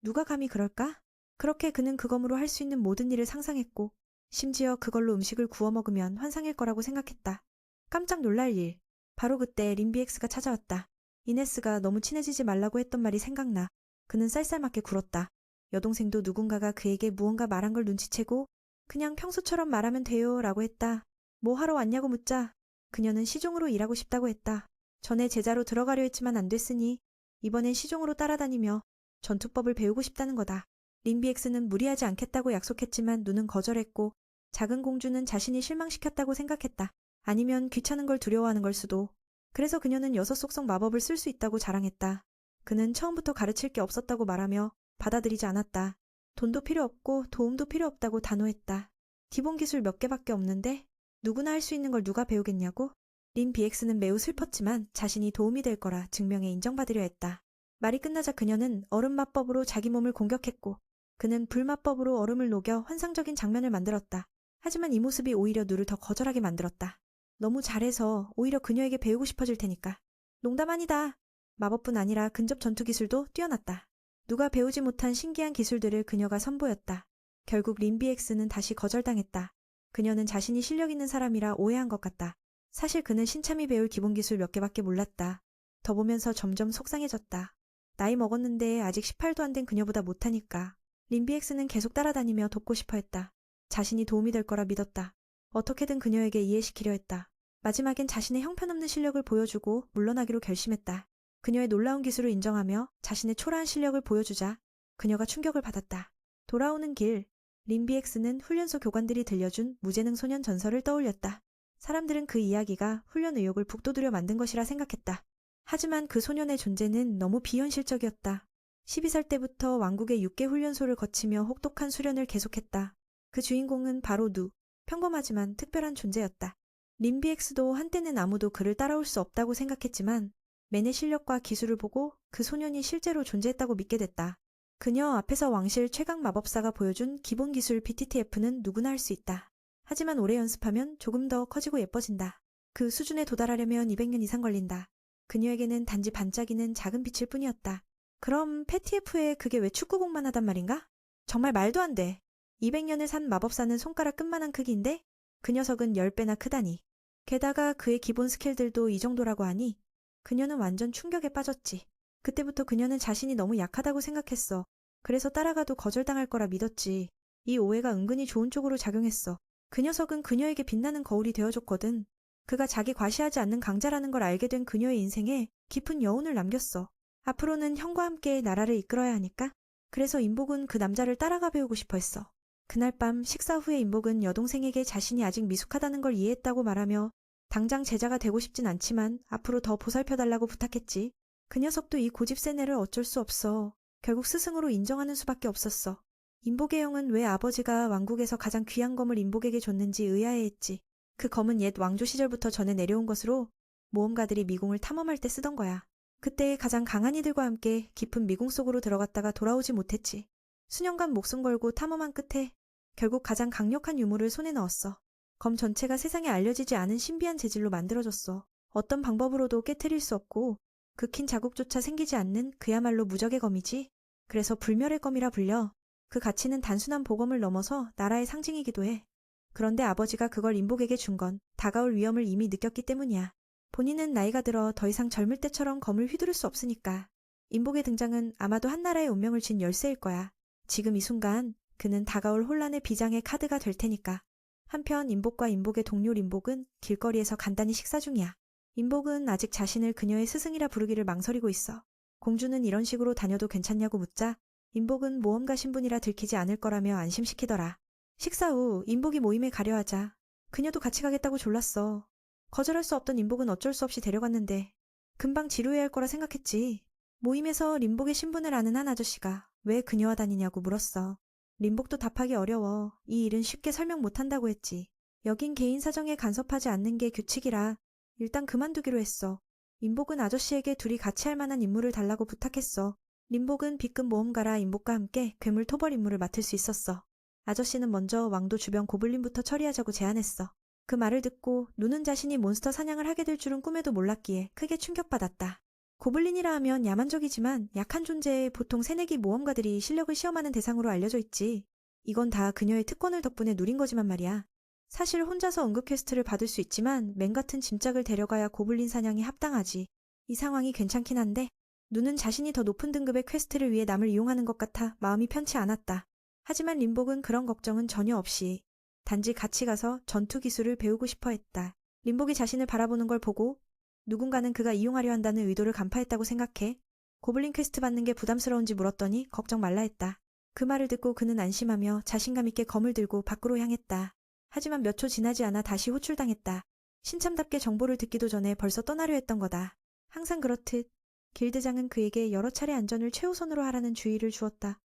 누가 감히 그럴까? 그렇게 그는 그 검으로 할 수 있는 모든 일을 상상했고 심지어 그걸로 음식을 구워 먹으면 환상일 거라고 생각했다. 깜짝 놀랄 일. 바로 그때 림비엑스가 찾아왔다. 이네스가 너무 친해지지 말라고 했던 말이 생각나. 그는 쌀쌀맞게 굴었다. 여동생도 누군가가 그에게 무언가 말한 걸 눈치채고 그냥 평소처럼 말하면 돼요 라고 했다. 뭐 하러 왔냐고 묻자 그녀는 시종으로 일하고 싶다고 했다. 전에 제자로 들어가려 했지만 안 됐으니 이번엔 시종으로 따라다니며 전투법을 배우고 싶다는 거다. 림비엑스는 무리하지 않겠다고 약속했지만 눈은 거절했고 작은 공주는 자신이 실망시켰다고 생각했다. 아니면 귀찮은 걸 두려워하는 걸 수도. 그래서 그녀는 여섯 속성 마법을 쓸 수 있다고 자랑했다. 그는 처음부터 가르칠 게 없었다고 말하며 받아들이지 않았다. 돈도 필요 없고 도움도 필요 없다고 단호했다. 기본 기술 몇 개밖에 없는데 누구나 할 수 있는 걸 누가 배우겠냐고? 린 비엑스는 매우 슬펐지만 자신이 도움이 될 거라 증명해 인정받으려 했다. 말이 끝나자 그녀는 얼음 마법으로 자기 몸을 공격했고 그는 불 마법으로 얼음을 녹여 환상적인 장면을 만들었다. 하지만 이 모습이 오히려 누를 더 거절하게 만들었다. 너무 잘해서 오히려 그녀에게 배우고 싶어질 테니까. 농담 아니다. 마법뿐 아니라 근접 전투 기술도 뛰어났다. 누가 배우지 못한 신기한 기술들을 그녀가 선보였다. 결국 림비엑스는 다시 거절당했다. 그녀는 자신이 실력 있는 사람이라 오해한 것 같다. 사실 그는 신참이 배울 기본 기술 몇 개밖에 몰랐다. 더 보면서 점점 속상해졌다. 나이 먹었는데 아직 18도 안 된 그녀보다 못하니까. 림비엑스는 계속 따라다니며 돕고 싶어 했다. 자신이 도움이 될 거라 믿었다. 어떻게든 그녀에게 이해시키려 했다. 마지막엔 자신의 형편없는 실력을 보여주고 물러나기로 결심했다. 그녀의 놀라운 기술을 인정하며 자신의 초라한 실력을 보여주자 그녀가 충격을 받았다. 돌아오는 길, 림비엑스는 훈련소 교관들이 들려준 무재능 소년 전설을 떠올렸다. 사람들은 그 이야기가 훈련 의욕을 북돋우려 만든 것이라 생각했다. 하지만 그 소년의 존재는 너무 비현실적이었다. 12살 때부터 왕국의 6개 훈련소를 거치며 혹독한 수련을 계속했다. 그 주인공은 바로 누, 평범하지만 특별한 존재였다. 림비엑스도 한때는 아무도 그를 따라올 수 없다고 생각했지만 맨의 실력과 기술을 보고 그 소년이 실제로 존재했다고 믿게 됐다. 그녀 앞에서 왕실 최강 마법사가 보여준 기본 기술 BTTF는 누구나 할 수 있다. 하지만 오래 연습하면 조금 더 커지고 예뻐진다. 그 수준에 도달하려면 200년 이상 걸린다. 그녀에게는 단지 반짝이는 작은 빛일 뿐이었다. 그럼 패티에프에 그게 왜 축구공만 하단 말인가? 정말 말도 안 돼. 200년을 산 마법사는 손가락 끝만한 크기인데 그 녀석은 10배나 크다니. 게다가 그의 기본 스킬들도 이 정도라고 하니 그녀는 완전 충격에 빠졌지. 그때부터 그녀는 자신이 너무 약하다고 생각했어. 그래서 따라가도 거절당할 거라 믿었지. 이 오해가 은근히 좋은 쪽으로 작용했어. 그 녀석은 그녀에게 빛나는 거울이 되어줬거든. 그가 자기 과시하지 않는 강자라는 걸 알게 된 그녀의 인생에 깊은 여운을 남겼어. 앞으로는 형과 함께 나라를 이끌어야 하니까. 그래서 인복은 그 남자를 따라가 배우고 싶어 했어. 그날 밤 식사 후에 임복은 여동생에게 자신이 아직 미숙하다는 걸 이해했다고 말하며 당장 제자가 되고 싶진 않지만 앞으로 더 보살펴달라고 부탁했지. 그 녀석도 이 고집센 애를 어쩔 수 없어. 결국 스승으로 인정하는 수밖에 없었어. 임복의 형은 왜 아버지가 왕국에서 가장 귀한 검을 임복에게 줬는지 의아해했지. 그 검은 옛 왕조 시절부터 전해 내려온 것으로 모험가들이 미궁을 탐험할 때 쓰던 거야. 그때 가장 강한 이들과 함께 깊은 미궁 속으로 들어갔다가 돌아오지 못했지. 수년간 목숨 걸고 탐험한 끝에 결국 가장 강력한 유물을 손에 넣었어. 검 전체가 세상에 알려지지 않은 신비한 재질로 만들어졌어. 어떤 방법으로도 깨트릴 수 없고 긁힌 자국조차 생기지 않는 그야말로 무적의 검이지. 그래서 불멸의 검이라 불려. 그 가치는 단순한 보검을 넘어서 나라의 상징이기도 해. 그런데 아버지가 그걸 임복에게 준 건 다가올 위험을 이미 느꼈기 때문이야. 본인은 나이가 들어 더 이상 젊을 때처럼 검을 휘두를 수 없으니까. 임복의 등장은 아마도 한나라의 운명을 쥔 열쇠일 거야. 지금 이 순간 그는 다가올 혼란의 비장의 카드가 될 테니까. 한편 임복과 임복의 동료 림복은 길거리에서 간단히 식사 중이야. 임복은 아직 자신을 그녀의 스승이라 부르기를 망설이고 있어. 공주는 이런 식으로 다녀도 괜찮냐고 묻자 임복은 모험가 신분이라 들키지 않을 거라며 안심시키더라. 식사 후 임복이 모임에 가려 하자 그녀도 같이 가겠다고 졸랐어. 거절할 수 없던 임복은 어쩔 수 없이 데려갔는데 금방 지루해할 거라 생각했지. 모임에서 림복의 신분을 아는 한 아저씨가 왜 그녀와 다니냐고 물었어. 림복도 답하기 어려워. 이 일은 쉽게 설명 못한다고 했지. 여긴 개인 사정에 간섭하지 않는 게 규칙이라 일단 그만두기로 했어. 임복은 아저씨에게 둘이 같이 할 만한 임무를 달라고 부탁했어. 림복은 B급 모험가라 임복과 함께 괴물 토벌 임무를 맡을 수 있었어. 아저씨는 먼저 왕도 주변 고블린부터 처리하자고 제안했어. 그 말을 듣고 누는 자신이 몬스터 사냥을 하게 될 줄은 꿈에도 몰랐기에 크게 충격받았다. 고블린이라 하면 야만적이지만 약한 존재에 보통 새내기 모험가들이 실력을 시험하는 대상으로 알려져 있지. 이건 다 그녀의 특권을 덕분에 누린 거지만 말이야. 사실 혼자서 응급 퀘스트를 받을 수 있지만 맹 같은 짐짝을 데려가야 고블린 사냥이 합당하지. 이 상황이 괜찮긴 한데 누는 자신이 더 높은 등급의 퀘스트를 위해 남을 이용하는 것 같아 마음이 편치 않았다. 하지만 림복은 그런 걱정은 전혀 없이 단지 같이 가서 전투 기술을 배우고 싶어 했다. 림복이 자신을 바라보는 걸 보고 누군가는 그가 이용하려 한다는 의도를 간파했다고 생각해. 고블린 퀘스트 받는 게 부담스러운지 물었더니 걱정 말라 했다. 그 말을 듣고 그는 안심하며 자신감 있게 검을 들고 밖으로 향했다. 하지만 몇 초 지나지 않아 다시 호출당했다. 신참답게 정보를 듣기도 전에 벌써 떠나려 했던 거다. 항상 그렇듯 길드장은 그에게 여러 차례 안전을 최우선으로 하라는 주의를 주었다.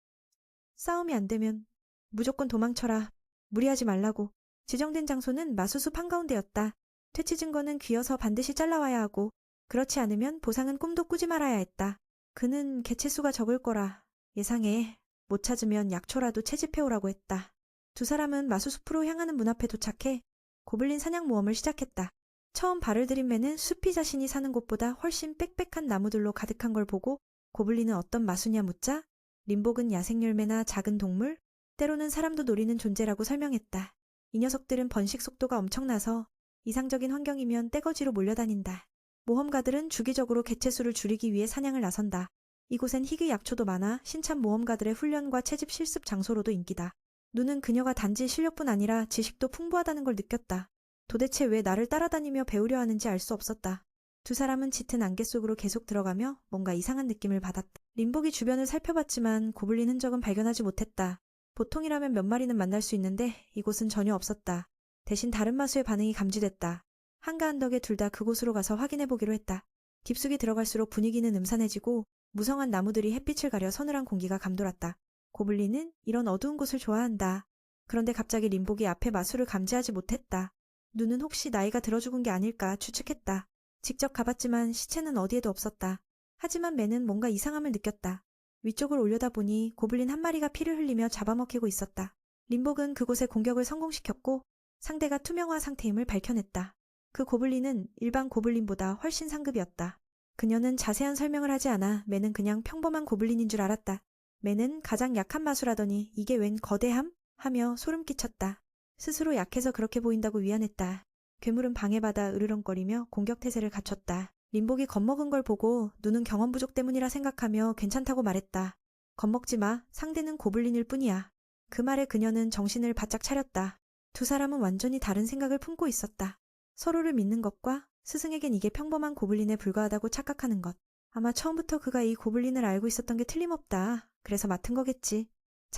싸움이 안 되면 무조건 도망쳐라. 무리하지 말라고. 지정된 장소는 마수숲 한가운데였다. 퇴치 증거는 귀여서 반드시 잘라와야 하고 그렇지 않으면 보상은 꿈도 꾸지 말아야 했다. 그는 개체수가 적을 거라 예상해. 못 찾으면 약초라도 채집해오라고 했다. 두 사람은 마수숲으로 향하는 문 앞에 도착해 고블린 사냥 모험을 시작했다. 처음 발을 들인 매는 숲이 자신이 사는 곳보다 훨씬 빽빽한 나무들로 가득한 걸 보고 고블린은 어떤 마수냐 묻자 림복은 야생열매나 작은 동물, 때로는 사람도 노리는 존재라고 설명했다. 이 녀석들은 번식 속도가 엄청나서 이상적인 환경이면 떼거지로 몰려다닌다. 모험가들은 주기적으로 개체수를 줄이기 위해 사냥을 나선다. 이곳엔 희귀 약초도 많아 신참 모험가들의 훈련과 채집 실습 장소로도 인기다. 누는 그녀가 단지 실력뿐 아니라 지식도 풍부하다는 걸 느꼈다. 도대체 왜 나를 따라다니며 배우려 하는지 알 수 없었다. 두 사람은 짙은 안개 속으로 계속 들어가며 뭔가 이상한 느낌을 받았다. 림복이 주변을 살펴봤지만 고블린 흔적은 발견하지 못했다. 보통이라면 몇 마리는 만날 수 있는데 이곳은 전혀 없었다. 대신 다른 마수의 반응이 감지됐다. 한가한 덕에 둘 다 그곳으로 가서 확인해보기로 했다. 깊숙이 들어갈수록 분위기는 음산해지고 무성한 나무들이 햇빛을 가려 서늘한 공기가 감돌았다. 고블린은 이런 어두운 곳을 좋아한다. 그런데 갑자기 림복이 앞에 마수를 감지하지 못했다. 누는 혹시 나이가 들어 죽은 게 아닐까 추측했다. 직접 가봤지만 시체는 어디에도 없었다. 하지만 매는 뭔가 이상함을 느꼈다. 위쪽을 올려다보니 고블린 한 마리가 피를 흘리며 잡아먹히고 있었다. 림복은 그곳에 공격을 성공시켰고 상대가 투명화 상태임을 밝혀냈다. 그 고블린은 일반 고블린보다 훨씬 상급이었다. 그녀는 자세한 설명을 하지 않아 매는 그냥 평범한 고블린인 줄 알았다. 매는 가장 약한 마수라더니 이게 웬 거대함? 하며 소름 끼쳤다. 스스로 약해서 그렇게 보인다고 위안했다. 괴물은 방해받아 으르렁거리며 공격 태세를 갖췄다. 림복이 겁먹은 걸 보고 누는 경험 부족 때문이라 생각하며 괜찮다고 말했다. 겁먹지 마. 상대는 고블린일 뿐이야. 그 말에 그녀는 정신을 바짝 차렸다. 두 사람은 완전히 다른 생각을 품고 있었다. 서로를 믿는 것과 스승에겐 이게 평범한 고블린에 불과하다고 착각하는 것. 아마 처음부터 그가 이 고블린을 알고 있었던 게 틀림없다. 그래서 맡은 거겠지.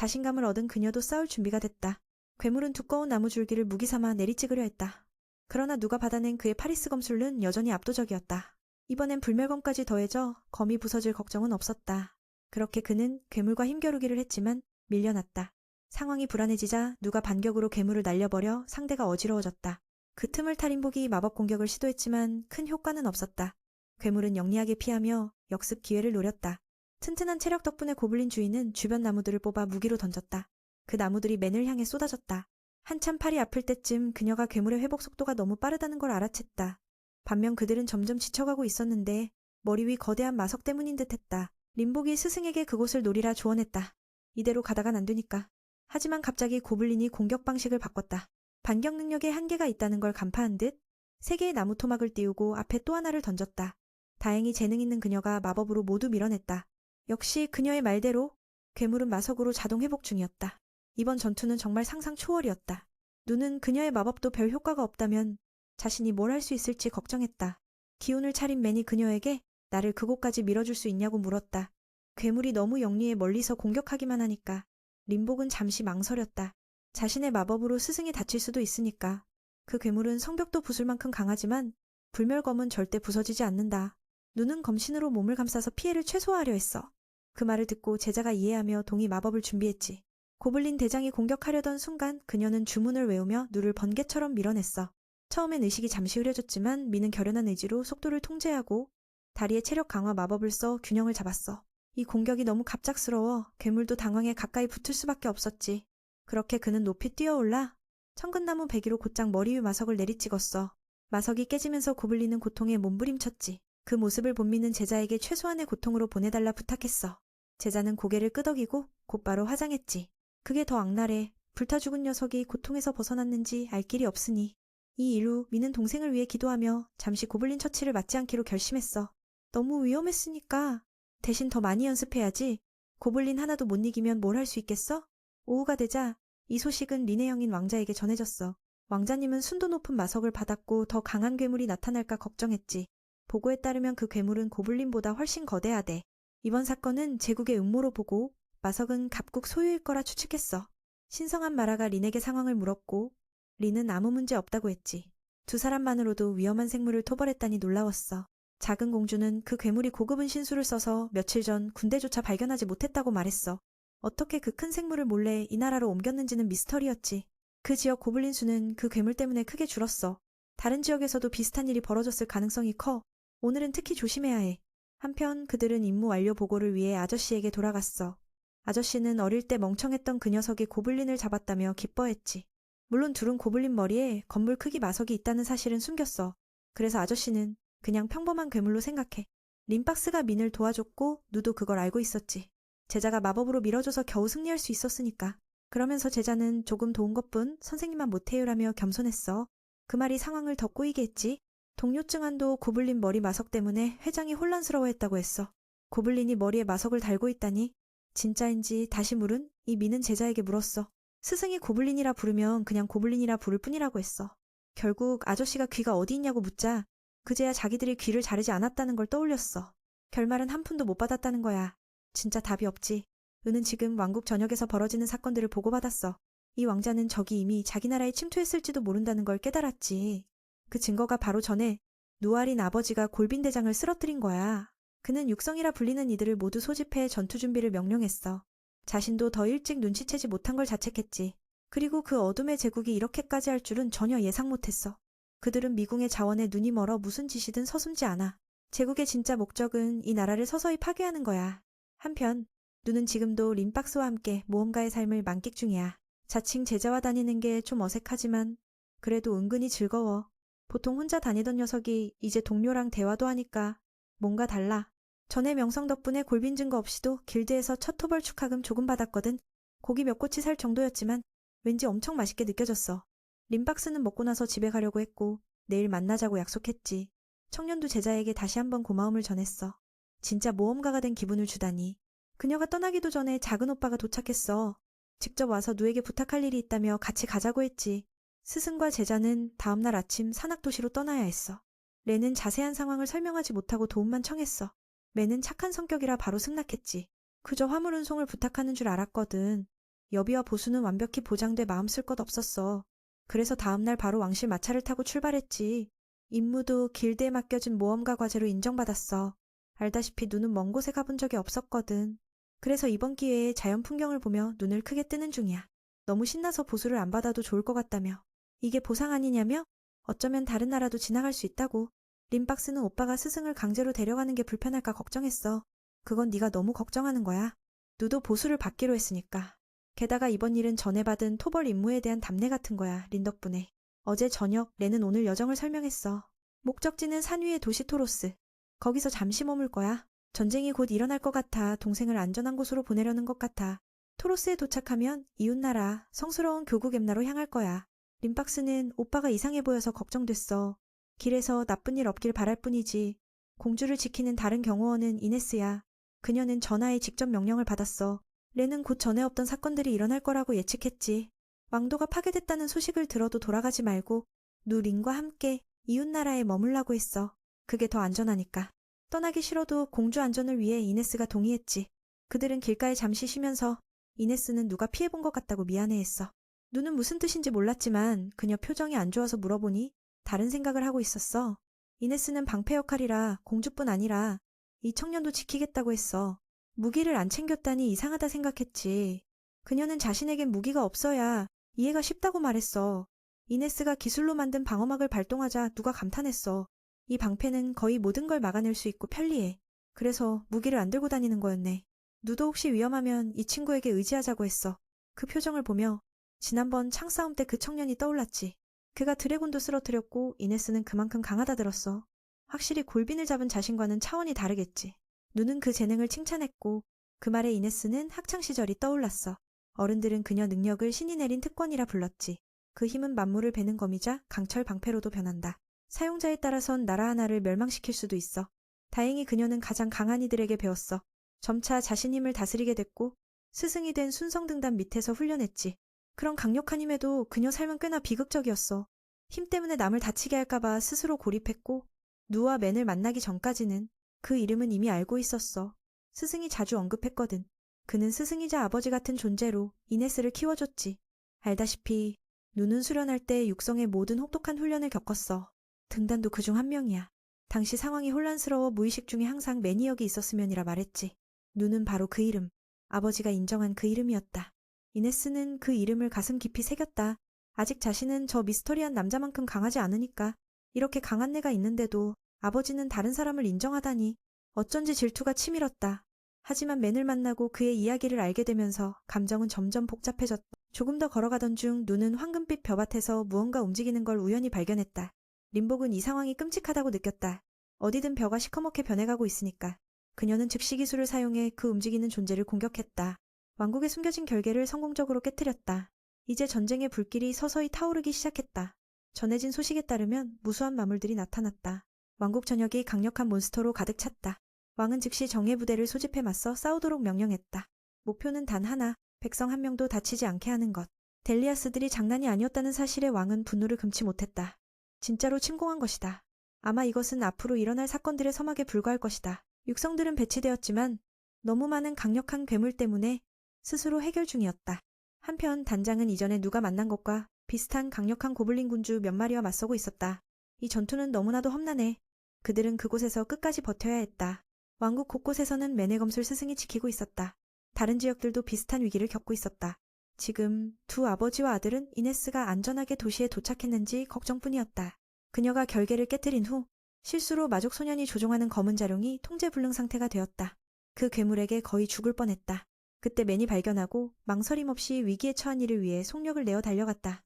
자신감을 얻은 그녀도 싸울 준비가 됐다. 괴물은 두꺼운 나무 줄기를 무기 삼아 내리찍으려 했다. 그러나 누가 받아낸 그의 파리스 검술은 여전히 압도적이었다. 이번엔 불멸검까지 더해져 검이 부서질 걱정은 없었다. 그렇게 그는 괴물과 힘겨루기를 했지만 밀려났다. 상황이 불안해지자 누가 반격으로 괴물을 날려버려 상대가 어지러워졌다. 그 틈을 탈 인복이 마법 공격을 시도했지만 큰 효과는 없었다. 괴물은 영리하게 피하며 역습 기회를 노렸다. 튼튼한 체력 덕분에 고블린 주인은 주변 나무들을 뽑아 무기로 던졌다. 그 나무들이 맨을 향해 쏟아졌다. 한참 팔이 아플 때쯤 그녀가 괴물의 회복 속도가 너무 빠르다는 걸 알아챘다. 반면 그들은 점점 지쳐가고 있었는데 머리 위 거대한 마석 때문인 듯했다. 림복이 스승에게 그곳을 노리라 조언했다. 이대로 가다간 안 되니까. 하지만 갑자기 고블린이 공격 방식을 바꿨다. 반격 능력에 한계가 있다는 걸 간파한 듯 세 개의 나무 토막을 띄우고 앞에 또 하나를 던졌다. 다행히 재능 있는 그녀가 마법으로 모두 밀어냈다. 역시 그녀의 말대로 괴물은 마석으로 자동 회복 중이었다. 이번 전투는 정말 상상 초월이었다. 눈은 그녀의 마법도 별 효과가 없다면 자신이 뭘 할 수 있을지 걱정했다. 기운을 차린 맨이 그녀에게 나를 그곳까지 밀어줄 수 있냐고 물었다. 괴물이 너무 영리해 멀리서 공격하기만 하니까. 림복은 잠시 망설였다. 자신의 마법으로 스승이 다칠 수도 있으니까. 그 괴물은 성벽도 부술 만큼 강하지만 불멸검은 절대 부서지지 않는다. 눈은 검신으로 몸을 감싸서 피해를 최소화하려 했어. 그 말을 듣고 제자가 이해하며 동이 마법을 준비했지. 고블린 대장이 공격하려던 순간 그녀는 주문을 외우며 눈을 번개처럼 밀어냈어. 처음엔 의식이 잠시 흐려졌지만 미는 결연한 의지로 속도를 통제하고 다리에 체력 강화 마법을 써 균형을 잡았어. 이 공격이 너무 갑작스러워 괴물도 당황해 가까이 붙을 수밖에 없었지. 그렇게 그는 높이 뛰어올라 청근나무 배기로 곧장 머리 위 마석을 내리찍었어. 마석이 깨지면서 고블린은 고통에 몸부림쳤지. 그 모습을 본 미는 제자에게 최소한의 고통으로 보내달라 부탁했어. 제자는 고개를 끄덕이고 곧바로 화장했지. 그게 더 악랄해. 불타 죽은 녀석이 고통에서 벗어났는지 알 길이 없으니. 이 이후 미는 동생을 위해 기도하며 잠시 고블린 처치를 맞지 않기로 결심했어. 너무 위험했으니까 대신 더 많이 연습해야지. 고블린 하나도 못 이기면 뭘 할 수 있겠어? 오후가 되자 이 소식은 린의 형인 왕자에게 전해졌어. 왕자님은 순도 높은 마석을 받았고 더 강한 괴물이 나타날까 걱정했지. 보고에 따르면 그 괴물은 고블린보다 훨씬 거대하대. 이번 사건은 제국의 음모로 보고 마석은 갑국 소유일 거라 추측했어. 신성한 마라가 린에게 상황을 물었고 린은 아무 문제 없다고 했지. 두 사람만으로도 위험한 생물을 토벌했다니 놀라웠어. 작은 공주는 그 괴물이 고급은 신수를 써서 며칠 전 군대조차 발견하지 못했다고 말했어. 어떻게 그 큰 생물을 몰래 이 나라로 옮겼는지는 미스터리였지. 그 지역 고블린 수는 그 괴물 때문에 크게 줄었어. 다른 지역에서도 비슷한 일이 벌어졌을 가능성이 커. 오늘은 특히 조심해야 해. 한편 그들은 임무 완료 보고를 위해 아저씨에게 돌아갔어. 아저씨는 어릴 때 멍청했던 그 녀석이 고블린을 잡았다며 기뻐했지. 물론 둘은 고블린 머리에 건물 크기 마석이 있다는 사실은 숨겼어. 그래서 아저씨는 그냥 평범한 괴물로 생각해. 림박스가 민을 도와줬고 누도 그걸 알고 있었지. 제자가 마법으로 밀어줘서 겨우 승리할 수 있었으니까. 그러면서 제자는 조금 도운 것뿐 선생님만 못해요라며 겸손했어. 그 말이 상황을 더 꼬이게 했지. 동료 증안도 고블린 머리 마석 때문에 회장이 혼란스러워했다고 했어. 고블린이 머리에 마석을 달고 있다니. 진짜인지 다시 물은 이 미는 제자에게 물었어. 스승이 고블린이라 부르면 그냥 고블린이라 부를 뿐이라고 했어. 결국 아저씨가 귀가 어디 있냐고 묻자 그제야 자기들이 귀를 자르지 않았다는 걸 떠올렸어. 결말은 한 푼도 못 받았다는 거야. 진짜 답이 없지. 은은 지금 왕국 전역에서 벌어지는 사건들을 보고받았어. 이 왕자는 적이 이미 자기 나라에 침투했을지도 모른다는 걸 깨달았지. 그 증거가 바로 전에 누아린 아버지가 골빈 대장을 쓰러뜨린 거야. 그는 육성이라 불리는 이들을 모두 소집해 전투 준비를 명령했어. 자신도 더 일찍 눈치채지 못한 걸 자책했지. 그리고 그 어둠의 제국이 이렇게까지 할 줄은 전혀 예상 못했어. 그들은 미궁의 자원에 눈이 멀어 무슨 짓이든 서슴지 않아. 제국의 진짜 목적은 이 나라를 서서히 파괴하는 거야. 한편 누는 지금도 림박스와 함께 모험가의 삶을 만끽 중이야. 자칭 제자와 다니는 게 좀 어색하지만 그래도 은근히 즐거워. 보통 혼자 다니던 녀석이 이제 동료랑 대화도 하니까 뭔가 달라. 전에 명성 덕분에 골빈 증거 없이도 길드에서 첫 토벌 축하금 조금 받았거든. 고기 몇 꼬치 살 정도였지만 왠지 엄청 맛있게 느껴졌어. 림박스는 먹고 나서 집에 가려고 했고 내일 만나자고 약속했지. 청년도 제자에게 다시 한번 고마움을 전했어. 진짜 모험가가 된 기분을 주다니. 그녀가 떠나기도 전에 작은 오빠가 도착했어. 직접 와서 누에게 부탁할 일이 있다며 같이 가자고 했지. 스승과 제자는 다음날 아침 산악도시로 떠나야 했어. 레는 자세한 상황을 설명하지 못하고 도움만 청했어. 매는 착한 성격이라 바로 승낙했지. 그저 화물 운송을 부탁하는 줄 알았거든. 여비와 보수는 완벽히 보장돼 마음 쓸 것 없었어. 그래서 다음날 바로 왕실 마차를 타고 출발했지. 임무도 길드에 맡겨진 모험가 과제로 인정받았어. 알다시피 눈은 먼 곳에 가본 적이 없었거든. 그래서 이번 기회에 자연 풍경을 보며 눈을 크게 뜨는 중이야. 너무 신나서 보수를 안 받아도 좋을 것 같다며. 이게 보상 아니냐며? 어쩌면 다른 나라도 지나갈 수 있다고. 림박스는 오빠가 스승을 강제로 데려가는 게 불편할까 걱정했어. 그건 네가 너무 걱정하는 거야. 누도 보수를 받기로 했으니까. 게다가 이번 일은 전에 받은 토벌 임무에 대한 답례 같은 거야, 린 덕분에. 어제 저녁 렌은 오늘 여정을 설명했어. 목적지는 산 위의 도시 토로스. 거기서 잠시 머물 거야. 전쟁이 곧 일어날 것 같아 동생을 안전한 곳으로 보내려는 것 같아. 토로스에 도착하면 이웃나라 성스러운 교국 엠나로 향할 거야. 림박스는 오빠가 이상해 보여서 걱정됐어. 길에서 나쁜 일 없길 바랄 뿐이지. 공주를 지키는 다른 경호원은 이네스야. 그녀는 전하에 직접 명령을 받았어. 렌은 곧 전에 없던 사건들이 일어날 거라고 예측했지. 왕도가 파괴됐다는 소식을 들어도 돌아가지 말고 누린과 함께 이웃나라에 머물라고 했어. 그게 더 안전하니까. 떠나기 싫어도 공주 안전을 위해 이네스가 동의했지. 그들은 길가에 잠시 쉬면서 이네스는 누가 피해본 것 같다고 미안해했어. 누는 무슨 뜻인지 몰랐지만 그녀 표정이 안 좋아서 물어보니 다른 생각을 하고 있었어. 이네스는 방패 역할이라 공주뿐 아니라 이 청년도 지키겠다고 했어. 무기를 안 챙겼다니 이상하다 생각했지. 그녀는 자신에겐 무기가 없어야 이해가 쉽다고 말했어. 이네스가 기술로 만든 방어막을 발동하자 누가 감탄했어. 이 방패는 거의 모든 걸 막아낼 수 있고 편리해. 그래서 무기를 안 들고 다니는 거였네. 누도 혹시 위험하면 이 친구에게 의지하자고 했어. 그 표정을 보며 지난번 창싸움 때 그 청년이 떠올랐지. 그가 드래곤도 쓰러뜨렸고 이네스는 그만큼 강하다 들었어. 확실히 골빈을 잡은 자신과는 차원이 다르겠지. 누는 그 재능을 칭찬했고 그 말에 이네스는 학창시절이 떠올랐어. 어른들은 그녀 능력을 신이 내린 특권이라 불렀지. 그 힘은 만물을 베는 검이자 강철 방패로도 변한다. 사용자에 따라선 나라 하나를 멸망시킬 수도 있어. 다행히 그녀는 가장 강한 이들에게 배웠어. 점차 자신 힘을 다스리게 됐고 스승이 된 순성등단 밑에서 훈련했지. 그런 강력한 힘에도 그녀 삶은 꽤나 비극적이었어. 힘 때문에 남을 다치게 할까봐 스스로 고립했고 누와 맨을 만나기 전까지는 그 이름은 이미 알고 있었어. 스승이 자주 언급했거든. 그는 스승이자 아버지 같은 존재로 이네스를 키워줬지. 알다시피 누는 수련할 때 육성의 모든 혹독한 훈련을 겪었어. 등단도 그중 한 명이야. 당시 상황이 혼란스러워 무의식 중에 항상 매니역이 있었으면이라 말했지. 누는 바로 그 이름, 아버지가 인정한 그 이름이었다. 이네스는 그 이름을 가슴 깊이 새겼다. 아직 자신은 저 미스터리한 남자만큼 강하지 않으니까. 이렇게 강한 내가 있는데도 아버지는 다른 사람을 인정하다니. 어쩐지 질투가 치밀었다. 하지만 맨을 만나고 그의 이야기를 알게 되면서 감정은 점점 복잡해졌다. 조금 더 걸어가던 중 누는 황금빛 벼밭에서 무언가 움직이는 걸 우연히 발견했다. 림복은 이 상황이 끔찍하다고 느꼈다. 어디든 벼가 시커멓게 변해가고 있으니까. 그녀는 즉시 기술을 사용해 그 움직이는 존재를 공격했다. 왕국에 숨겨진 결계를 성공적으로 깨뜨렸다. 이제 전쟁의 불길이 서서히 타오르기 시작했다. 전해진 소식에 따르면 무수한 마물들이 나타났다. 왕국 전역이 강력한 몬스터로 가득 찼다. 왕은 즉시 정예 부대를 소집해 맞서 싸우도록 명령했다. 목표는 단 하나, 백성 한 명도 다치지 않게 하는 것. 델리아스들이 장난이 아니었다는 사실에 왕은 분노를 금치 못했다. 진짜로 침공한 것이다. 아마 이것은 앞으로 일어날 사건들의 서막에 불과할 것이다. 육성들은 배치되었지만 너무 많은 강력한 괴물 때문에 스스로 해결 중이었다. 한편 단장은 이전에 누가 만난 것과 비슷한 강력한 고블린 군주 몇 마리와 맞서고 있었다. 이 전투는 너무나도 험난해. 그들은 그곳에서 끝까지 버텨야 했다. 왕국 곳곳에서는 메네검술 스승이 지키고 있었다. 다른 지역들도 비슷한 위기를 겪고 있었다. 지금 두 아버지와 아들은 이네스가 안전하게 도시에 도착했는지 걱정뿐이었다. 그녀가 결계를 깨뜨린 후 실수로 마족 소년이 조종하는 검은 자룡이 통제불능 상태가 되었다. 그 괴물에게 거의 죽을 뻔했다. 그때 맨이 발견하고 망설임 없이 위기에 처한 이를 위해 속력을 내어 달려갔다.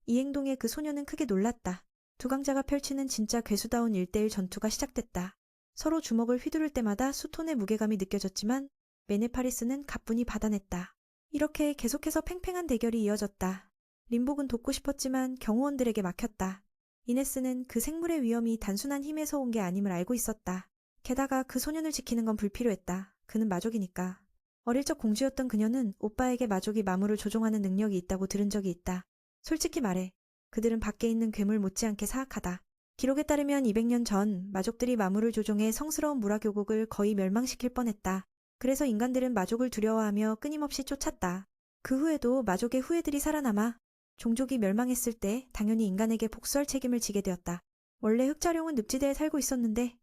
이 행동에 그 소년은 크게 놀랐다. 두 강자가 펼치는 진짜 괴수다운 1대1 전투가 시작됐다. 서로 주먹을 휘두를 때마다 수톤의 무게감이 느껴졌지만 메네파리스는 가뿐히 받아냈다. 이렇게 계속해서 팽팽한 대결이 이어졌다. 림복은 돕고 싶었지만 경호원들에게 막혔다. 이네스는 그 생물의 위험이 단순한 힘에서 온 게 아님을 알고 있었다. 게다가 그 소년을 지키는 건 불필요했다. 그는 마족이니까. 어릴 적 공주였던 그녀는 오빠에게 마족이 마물을 조종하는 능력이 있다고 들은 적이 있다. 솔직히 말해 그들은 밖에 있는 괴물 못지않게 사악하다. 기록에 따르면 200년 전 마족들이 마물을 조종해 성스러운 무라교국을 거의 멸망시킬 뻔했다. 그래서 인간들은 마족을 두려워하며 끊임없이 쫓았다. 그 후에도 마족의 후예들이 살아남아 종족이 멸망했을 때 당연히 인간에게 복수할 책임을 지게 되었다. 원래 흑자룡은 늪지대에 살고 있었는데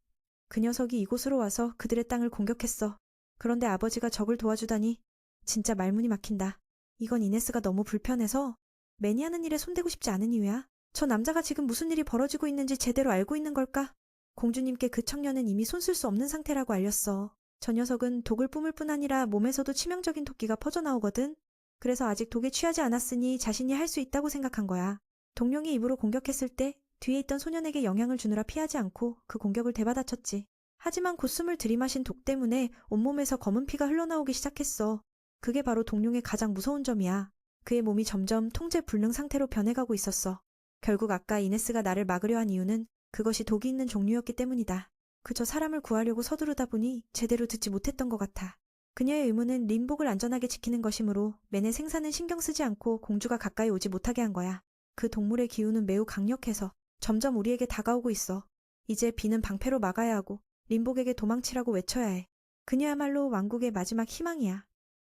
그 녀석이 이곳으로 와서 그들의 땅을 공격했어. 그런데 아버지가 적을 도와주다니 진짜 말문이 막힌다. 이건 이네스가 너무 불편해서 매니 하는 일에 손대고 싶지 않은 이유야. 저 남자가 지금 무슨 일이 벌어지고 있는지 제대로 알고 있는 걸까? 공주님께 그 청년은 이미 손 쓸 수 없는 상태라고 알렸어. 저 녀석은 독을 뿜을 뿐 아니라 몸에서도 치명적인 토끼가 퍼져나오거든. 그래서 아직 독에 취하지 않았으니 자신이 할 수 있다고 생각한 거야. 동룡이 입으로 공격했을 때 뒤에 있던 소년에게 영향을 주느라 피하지 않고 그 공격을 대받아쳤지. 하지만 곧 숨을 들이마신 독 때문에 온몸에서 검은 피가 흘러나오기 시작했어. 그게 바로 동룡의 가장 무서운 점이야. 그의 몸이 점점 통제 불능 상태로 변해가고 있었어. 결국 아까 이네스가 나를 막으려 한 이유는 그것이 독이 있는 종류였기 때문이다. 그저 사람을 구하려고 서두르다 보니 제대로 듣지 못했던 것 같아. 그녀의 의무는 림복을 안전하게 지키는 것이므로 맨의 생사는 신경 쓰지 않고 공주가 가까이 오지 못하게 한 거야. 그 동물의 기운은 매우 강력해서 점점 우리에게 다가오고 있어. 이제 비는 방패로 막아야 하고 림복에게 도망치라고 외쳐야 해. 그녀야말로 왕국의 마지막 희망이야.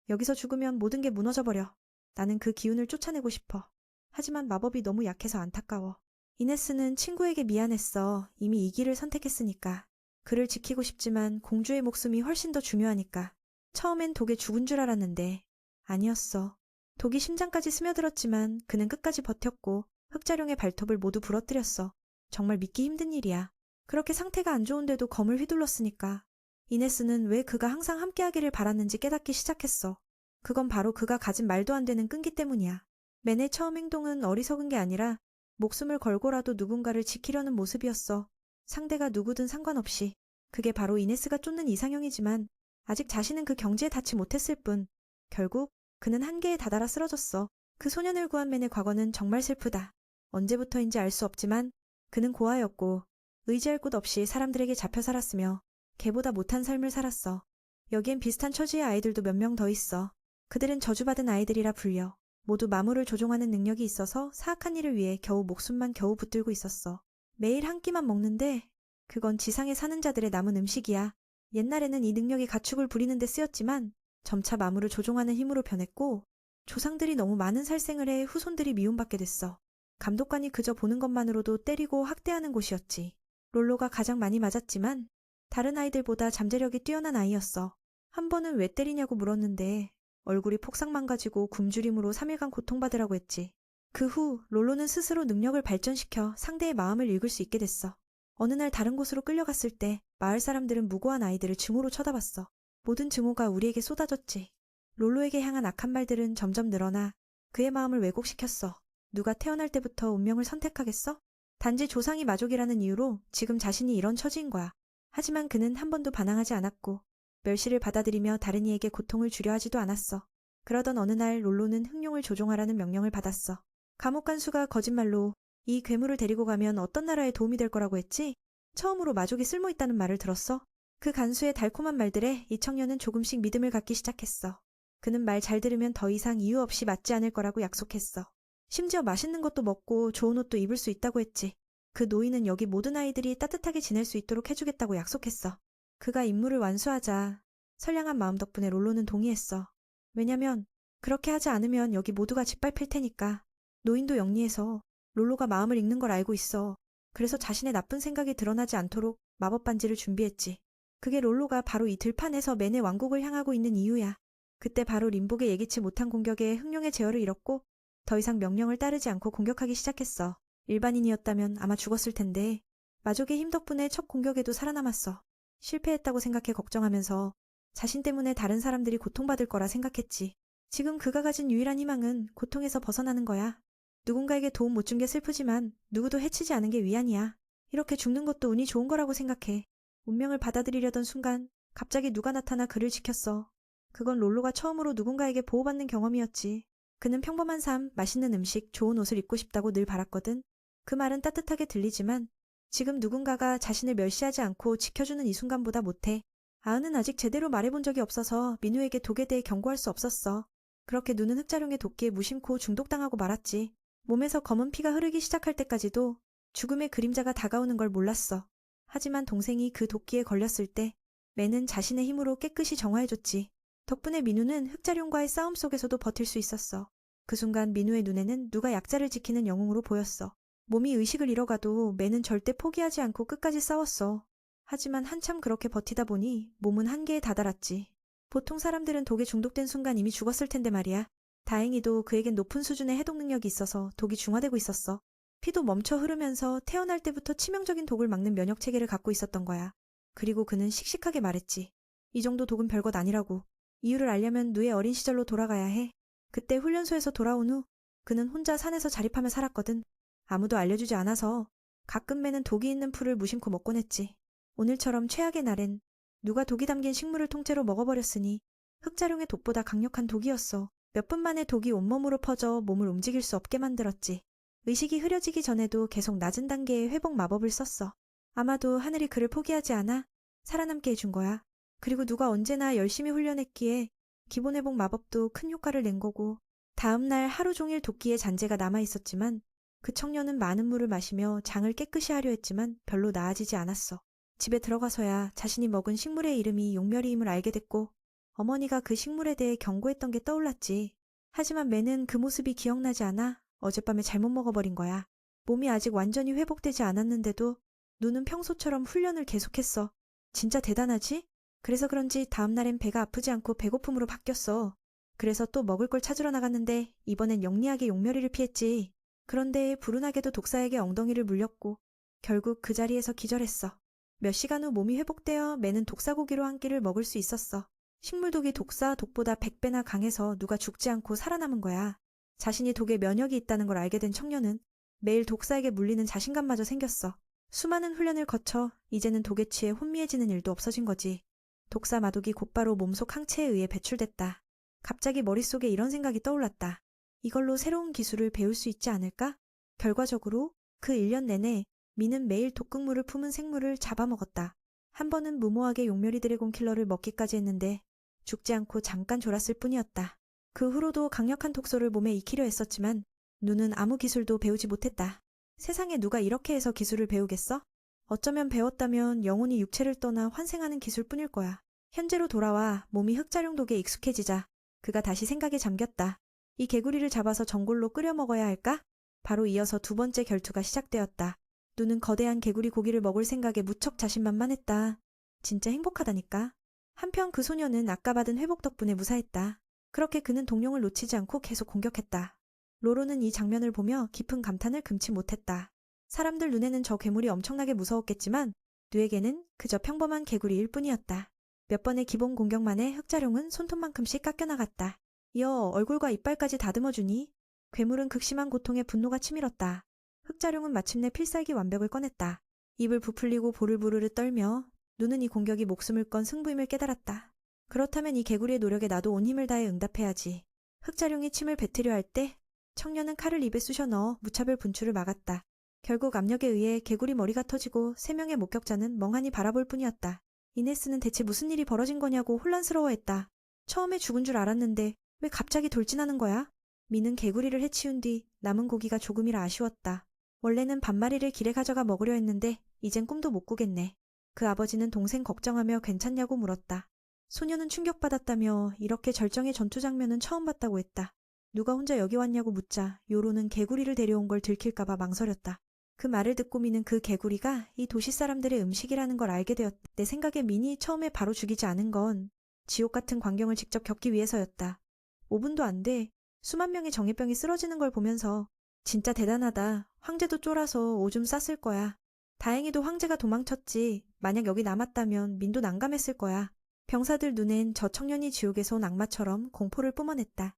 여기서 죽으면 모든 게 무너져버려. 나는 그 기운을 쫓아내고 싶어. 하지만 마법이 너무 약해서 안타까워. 이네스는 친구에게 미안했어. 이미 이 길을 선택했으니까. 그를 지키고 싶지만 공주의 목숨이 훨씬 더 중요하니까. 처음엔 독에 죽은 줄 알았는데 아니었어. 독이 심장까지 스며들었지만 그는 끝까지 버텼고 흑자룡의 발톱을 모두 부러뜨렸어. 정말 믿기 힘든 일이야. 그렇게 상태가 안 좋은데도 검을 휘둘렀으니까. 이네스는 왜 그가 항상 함께하기를 바랐는지 깨닫기 시작했어. 그건 바로 그가 가진 말도 안 되는 끈기 때문이야. 맨의 처음 행동은 어리석은 게 아니라 목숨을 걸고라도 누군가를 지키려는 모습이었어. 상대가 누구든 상관없이. 그게 바로 이네스가 쫓는 이상형이지만 아직 자신은 그 경지에 닿지 못했을 뿐. 결국 그는 한계에 다다라 쓰러졌어. 그 소년을 구한 맨의 과거는 정말 슬프다. 언제부터인지 알 수 없지만 그는 고아였고 의지할 곳 없이 사람들에게 잡혀 살았으며 걔보다 못한 삶을 살았어. 여기엔 비슷한 처지의 아이들도 몇 명 더 있어. 그들은 저주받은 아이들이라 불려. 모두 마물을 조종하는 능력이 있어서 사악한 일을 위해 겨우 목숨만 겨우 붙들고 있었어. 매일 한 끼만 먹는데 그건 지상에 사는 자들의 남은 음식이야. 옛날에는 이 능력이 가축을 부리는 데 쓰였지만 점차 마물을 조종하는 힘으로 변했고 조상들이 너무 많은 살생을 해 후손들이 미움받게 됐어. 감독관이 그저 보는 것만으로도 때리고 학대하는 곳이었지. 롤로가 가장 많이 맞았지만 다른 아이들보다 잠재력이 뛰어난 아이였어. 한 번은 왜 때리냐고 물었는데 얼굴이 폭삭 망가지고 굶주림으로 3일간 고통받으라고 했지. 그 후 롤로는 스스로 능력을 발전시켜 상대의 마음을 읽을 수 있게 됐어. 어느 날 다른 곳으로 끌려갔을 때 마을 사람들은 무고한 아이들을 증오로 쳐다봤어. 모든 증오가 우리에게 쏟아졌지. 롤로에게 향한 악한 말들은 점점 늘어나 그의 마음을 왜곡시켰어. 누가 태어날 때부터 운명을 선택하겠어? 단지 조상이 마족이라는 이유로 지금 자신이 이런 처지인 거야. 하지만 그는 한 번도 반항하지 않았고 멸시를 받아들이며 다른 이에게 고통을 주려 하지도 않았어. 그러던 어느 날 롤로는 흑룡을 조종하라는 명령을 받았어. 감옥 간수가 거짓말로 이 괴물을 데리고 가면 어떤 나라에 도움이 될 거라고 했지? 처음으로 마족이 쓸모있다는 말을 들었어. 그 간수의 달콤한 말들에 이 청년은 조금씩 믿음을 갖기 시작했어. 그는 말 잘 들으면 더 이상 이유 없이 맞지 않을 거라고 약속했어. 심지어 맛있는 것도 먹고 좋은 옷도 입을 수 있다고 했지. 그 노인은 여기 모든 아이들이 따뜻하게 지낼 수 있도록 해주겠다고 약속했어. 그가 임무를 완수하자 선량한 마음 덕분에 롤로는 동의했어. 왜냐면 그렇게 하지 않으면 여기 모두가 짓밟힐 테니까. 노인도 영리해서 롤로가 마음을 읽는 걸 알고 있어. 그래서 자신의 나쁜 생각이 드러나지 않도록 마법 반지를 준비했지. 그게 롤로가 바로 이 들판에서 맨의 왕국을 향하고 있는 이유야. 그때 바로 림복의 예기치 못한 공격에 흑룡의 제어를 잃었고 더 이상 명령을 따르지 않고 공격하기 시작했어. 일반인이었다면 아마 죽었을 텐데 마족의 힘 덕분에 첫 공격에도 살아남았어. 실패했다고 생각해 걱정하면서 자신 때문에 다른 사람들이 고통받을 거라 생각했지. 지금 그가 가진 유일한 희망은 고통에서 벗어나는 거야. 누군가에게 도움 못 준 게 슬프지만 누구도 해치지 않은 게 위안이야. 이렇게 죽는 것도 운이 좋은 거라고 생각해. 운명을 받아들이려던 순간 갑자기 누가 나타나 그를 지켰어. 그건 롤로가 처음으로 누군가에게 보호받는 경험이었지. 그는 평범한 삶, 맛있는 음식, 좋은 옷을 입고 싶다고 늘 바랐거든. 그 말은 따뜻하게 들리지만 지금 누군가가 자신을 멸시하지 않고 지켜주는 이 순간보다 못해. 아은은 아직 제대로 말해본 적이 없어서 민우에게 독에 대해 경고할 수 없었어. 그렇게 눈은 흑자룡의 도끼에 무심코 중독당하고 말았지. 몸에서 검은 피가 흐르기 시작할 때까지도 죽음의 그림자가 다가오는 걸 몰랐어. 하지만 동생이 그 도끼에 걸렸을 때 맨은 자신의 힘으로 깨끗이 정화해줬지. 덕분에 민우는 흑자룡과의 싸움 속에서도 버틸 수 있었어. 그 순간 민우의 눈에는 누가 약자를 지키는 영웅으로 보였어. 몸이 의식을 잃어가도 매는 절대 포기하지 않고 끝까지 싸웠어. 하지만 한참 그렇게 버티다 보니 몸은 한계에 다다랐지. 보통 사람들은 독에 중독된 순간 이미 죽었을 텐데 말이야. 다행히도 그에겐 높은 수준의 해독 능력이 있어서 독이 중화되고 있었어. 피도 멈춰 흐르면서 태어날 때부터 치명적인 독을 막는 면역 체계를 갖고 있었던 거야. 그리고 그는 씩씩하게 말했지. 이 정도 독은 별것 아니라고. 이유를 알려면 누의 어린 시절로 돌아가야 해. 그때 훈련소에서 돌아온 후 그는 혼자 산에서 자립하며 살았거든. 아무도 알려주지 않아서 가끔 매는 독이 있는 풀을 무심코 먹곤 했지. 오늘처럼 최악의 날엔 누가 독이 담긴 식물을 통째로 먹어버렸으니 흑자룡의 독보다 강력한 독이었어. 몇 분 만에 독이 온몸으로 퍼져 몸을 움직일 수 없게 만들었지. 의식이 흐려지기 전에도 계속 낮은 단계의 회복 마법을 썼어. 아마도 하늘이 그를 포기하지 않아 살아남게 해준 거야. 그리고 누가 언제나 열심히 훈련했기에 기본 회복 마법도 큰 효과를 낸 거고, 다음날 하루 종일 도끼에 잔재가 남아있었지만 그 청년은 많은 물을 마시며 장을 깨끗이 하려 했지만 별로 나아지지 않았어. 집에 들어가서야 자신이 먹은 식물의 이름이 용멸이임을 알게 됐고 어머니가 그 식물에 대해 경고했던 게 떠올랐지. 하지만 매는 그 모습이 기억나지 않아 어젯밤에 잘못 먹어버린 거야. 몸이 아직 완전히 회복되지 않았는데도 눈은 평소처럼 훈련을 계속했어. 진짜 대단하지? 그래서 그런지 다음날엔 배가 아프지 않고 배고픔으로 바뀌었어. 그래서 또 먹을 걸 찾으러 나갔는데 이번엔 영리하게 용멸이를 피했지. 그런데 불운하게도 독사에게 엉덩이를 물렸고 결국 그 자리에서 기절했어. 몇 시간 후 몸이 회복되어 매는 독사고기로 한 끼를 먹을 수 있었어. 식물독이 독사 독보다 100배나 강해서 누가 죽지 않고 살아남은 거야. 자신이 독에 면역이 있다는 걸 알게 된 청년은 매일 독사에게 물리는 자신감마저 생겼어. 수많은 훈련을 거쳐 이제는 독에 취해 혼미해지는 일도 없어진 거지. 독사 마독이 곧바로 몸속 항체에 의해 배출됐다. 갑자기 머릿속에 이런 생각이 떠올랐다. 이걸로 새로운 기술을 배울 수 있지 않을까? 결과적으로 그 1년 내내 미는 매일 독극물을 품은 생물을 잡아먹었다. 한 번은 무모하게 용멸이 드래곤 킬러를 먹기까지 했는데 죽지 않고 잠깐 졸았을 뿐이었다. 그 후로도 강력한 독소를 몸에 익히려 했었지만 누는 아무 기술도 배우지 못했다. 세상에 누가 이렇게 해서 기술을 배우겠어? 어쩌면 배웠다면 영혼이 육체를 떠나 환생하는 기술뿐일 거야. 현재로 돌아와 몸이 흑자룡 독에 익숙해지자 그가 다시 생각에 잠겼다. 이 개구리를 잡아서 전골로 끓여 먹어야 할까? 바로 이어서 두 번째 결투가 시작되었다. 누는 거대한 개구리 고기를 먹을 생각에 무척 자신만만했다. 진짜 행복하다니까. 한편 그 소녀는 아까 받은 회복 덕분에 무사했다. 그렇게 그는 동룡을 놓치지 않고 계속 공격했다. 로로는 이 장면을 보며 깊은 감탄을 금치 못했다. 사람들 눈에는 저 괴물이 엄청나게 무서웠겠지만 누에게는 그저 평범한 개구리일 뿐이었다. 몇 번의 기본 공격만에 흑자룡은 손톱만큼씩 깎여나갔다. 이어 얼굴과 이빨까지 다듬어주니 괴물은 극심한 고통에 분노가 치밀었다. 흑자룡은 마침내 필살기 완벽을 꺼냈다. 입을 부풀리고 볼을 부르르 떨며 누는 이 공격이 목숨을 건 승부임을 깨달았다. 그렇다면 이 개구리의 노력에 나도 온 힘을 다해 응답해야지. 흑자룡이 침을 뱉으려 할 때 청년은 칼을 입에 쑤셔 넣어 무차별 분출을 막았다. 결국 압력에 의해 개구리 머리가 터지고 3명의 목격자는 멍하니 바라볼 뿐이었다. 이네스는 대체 무슨 일이 벌어진 거냐고 혼란스러워했다. 처음에 죽은 줄 알았는데 왜 갑자기 돌진하는 거야? 미는 개구리를 해치운 뒤 남은 고기가 조금이라 아쉬웠다. 원래는 반마리를 길에 가져가 먹으려 했는데 이젠 꿈도 못 꾸겠네. 그 아버지는 동생 걱정하며 괜찮냐고 물었다. 소녀는 충격받았다며 이렇게 절정의 전투 장면은 처음 봤다고 했다. 누가 혼자 여기 왔냐고 묻자 요로는 개구리를 데려온 걸 들킬까봐 망설였다. 그 말을 듣고 미는 그 개구리가 이 도시 사람들의 음식이라는 걸 알게 되었다. 내 생각에 민이 처음에 바로 죽이지 않은 건 지옥 같은 광경을 직접 겪기 위해서였다. 5분도 안 돼. 수만 명의 정예병이 쓰러지는 걸 보면서 진짜 대단하다. 황제도 쫄아서 오줌 쌌을 거야. 다행히도 황제가 도망쳤지. 만약 여기 남았다면 민도 난감했을 거야. 병사들 눈엔 저 청년이 지옥에서 온 악마처럼 공포를 뿜어냈다.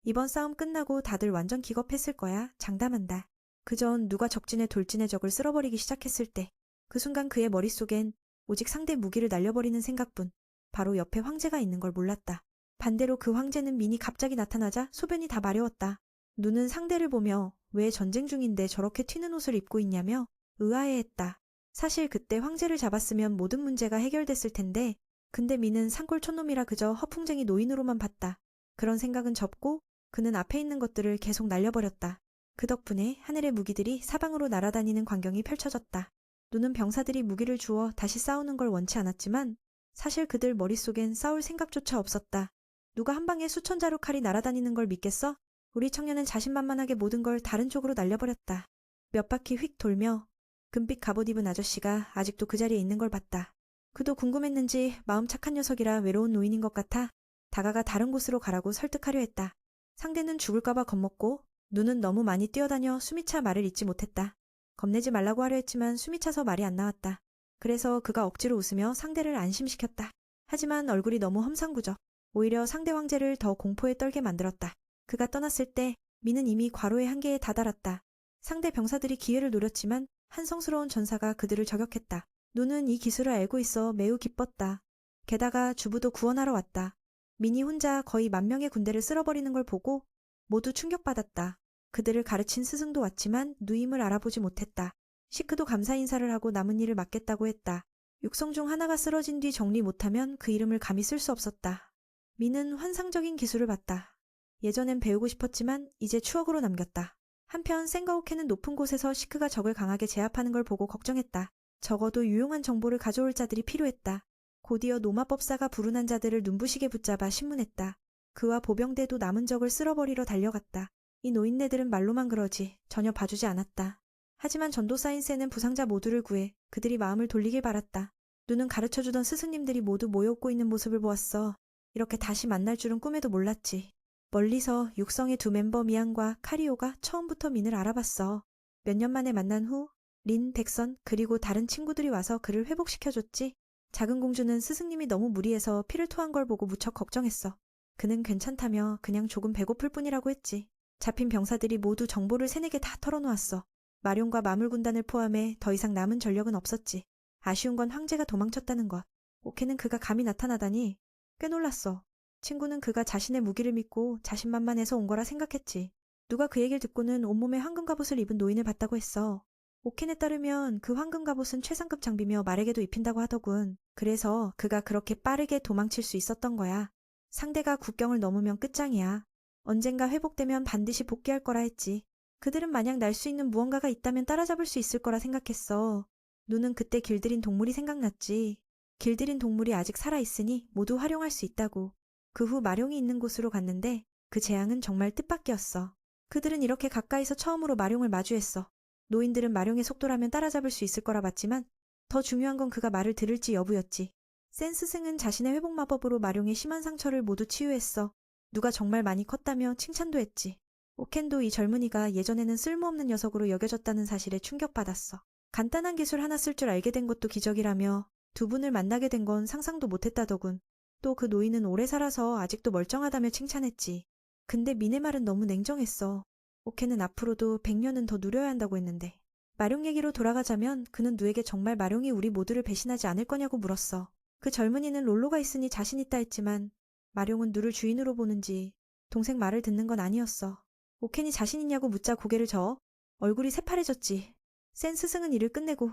이번 싸움 끝나고 다들 완전 기겁했을 거야. 장담한다. 그전 누가 적진에 돌진의 적을 쓸어버리기 시작했을 때 그 순간 그의 머릿속엔 오직 상대 무기를 날려버리는 생각뿐. 바로 옆에 황제가 있는 걸 몰랐다. 반대로 그 황제는 민이 갑자기 나타나자 소변이 다 마려웠다. 누는 상대를 보며 왜 전쟁 중인데 저렇게 튀는 옷을 입고 있냐며 의아해했다. 사실 그때 황제를 잡았으면 모든 문제가 해결됐을 텐데 근데 민은 산골촌놈이라 그저 허풍쟁이 노인으로만 봤다. 그런 생각은 접고 그는 앞에 있는 것들을 계속 날려버렸다. 그 덕분에 하늘의 무기들이 사방으로 날아다니는 광경이 펼쳐졌다. 누는 병사들이 무기를 주어 다시 싸우는 걸 원치 않았지만 사실 그들 머릿속엔 싸울 생각조차 없었다. 누가 한 방에 수천 자루 칼이 날아다니는 걸 믿겠어? 우리 청년은 자신만만하게 모든 걸 다른 쪽으로 날려버렸다. 몇 바퀴 휙 돌며 금빛 갑옷 입은 아저씨가 아직도 그 자리에 있는 걸 봤다. 그도 궁금했는지 마음 착한 녀석이라 외로운 노인인 것 같아 다가가 다른 곳으로 가라고 설득하려 했다. 상대는 죽을까봐 겁먹고 눈은 너무 많이 뛰어다녀 숨이 차 말을 잇지 못했다. 겁내지 말라고 하려 했지만 숨이 차서 말이 안 나왔다. 그래서 그가 억지로 웃으며 상대를 안심시켰다. 하지만 얼굴이 너무 험상궂어 오히려 상대 황제를 더 공포에 떨게 만들었다. 그가 떠났을 때 미는 이미 과로의 한계에 다다랐다. 상대 병사들이 기회를 노렸지만 한성스러운 전사가 그들을 저격했다. 누는 이 기술을 알고 있어 매우 기뻤다. 게다가 주부도 구원하러 왔다. 민이 혼자 거의 10,000명의 군대를 쓸어버리는 걸 보고 모두 충격받았다. 그들을 가르친 스승도 왔지만 누임을 알아보지 못했다. 시크도 감사 인사를 하고 남은 일을 맡겠다고 했다. 육성 중 하나가 쓰러진 뒤 정리 못하면 그 이름을 감히 쓸 수 없었다. 민은 환상적인 기술을 봤다. 예전엔 배우고 싶었지만 이제 추억으로 남겼다. 한편 생가오케는 높은 곳에서 시크가 적을 강하게 제압하는 걸 보고 걱정했다. 적어도 유용한 정보를 가져올 자들이 필요했다. 곧이어 노마법사가 불운한 자들을 눈부시게 붙잡아 신문했다. 그와 보병대도 남은 적을 쓸어버리러 달려갔다. 이 노인네들은 말로만 그러지 전혀 봐주지 않았다. 하지만 전도사인 세는 부상자 모두를 구해 그들이 마음을 돌리길 바랐다. 누는 가르쳐주던 스승님들이 모두 모여있고 있는 모습을 보았어. 이렇게 다시 만날 줄은 꿈에도 몰랐지. 멀리서 육성의 두 멤버 미안과 카리오가 처음부터 민을 알아봤어. 몇 년 만에 만난 후 린, 백선 그리고 다른 친구들이 와서 그를 회복시켜줬지. 작은 공주는 스승님이 너무 무리해서 피를 토한 걸 보고 무척 걱정했어. 그는 괜찮다며 그냥 조금 배고플 뿐이라고 했지. 잡힌 병사들이 모두 정보를 세네게 다 털어놓았어. 마룡과 마물군단을 포함해 더 이상 남은 전력은 없었지. 아쉬운 건 황제가 도망쳤다는 것. 오케는 그가 감히 나타나다니 꽤 놀랐어. 친구는 그가 자신의 무기를 믿고 자신만만해서 온 거라 생각했지. 누가 그 얘기를 듣고는 온몸에 황금 갑옷을 입은 노인을 봤다고 했어. 오켄에 따르면 그 황금 갑옷은 최상급 장비며 말에게도 입힌다고 하더군. 그래서 그가 그렇게 빠르게 도망칠 수 있었던 거야. 상대가 국경을 넘으면 끝장이야. 언젠가 회복되면 반드시 복귀할 거라 했지. 그들은 만약 날 수 있는 무언가가 있다면 따라잡을 수 있을 거라 생각했어. 누는 그때 길들인 동물이 생각났지. 길들인 동물이 아직 살아있으니 모두 활용할 수 있다고. 그 후 마룡이 있는 곳으로 갔는데 그 재앙은 정말 뜻밖이었어. 그들은 이렇게 가까이서 처음으로 마룡을 마주했어. 노인들은 마룡의 속도라면 따라잡을 수 있을 거라 봤지만 더 중요한 건 그가 말을 들을지 여부였지. 센 스승은 자신의 회복 마법으로 마룡의 심한 상처를 모두 치유했어. 누가 정말 많이 컸다며 칭찬도 했지. 오켄도 이 젊은이가 예전에는 쓸모없는 녀석으로 여겨졌다는 사실에 충격받았어. 간단한 기술 하나 쓸 줄 알게 된 것도 기적이라며 두 분을 만나게 된 건 상상도 못했다더군. 또 그 노인은 오래 살아서 아직도 멀쩡하다며 칭찬했지. 근데 민의 말은 너무 냉정했어. 오케는 앞으로도 100년은 더 누려야 한다고 했는데. 마룡 얘기로 돌아가자면 그는 누에게 정말 마룡이 우리 모두를 배신하지 않을 거냐고 물었어. 그 젊은이는 롤로가 있으니 자신 있다 했지만 마룡은 누를 주인으로 보는지 동생 말을 듣는 건 아니었어. 오켄이 자신 있냐고 묻자 고개를 저어 얼굴이 새파래졌지. 센 스승은 일을 끝내고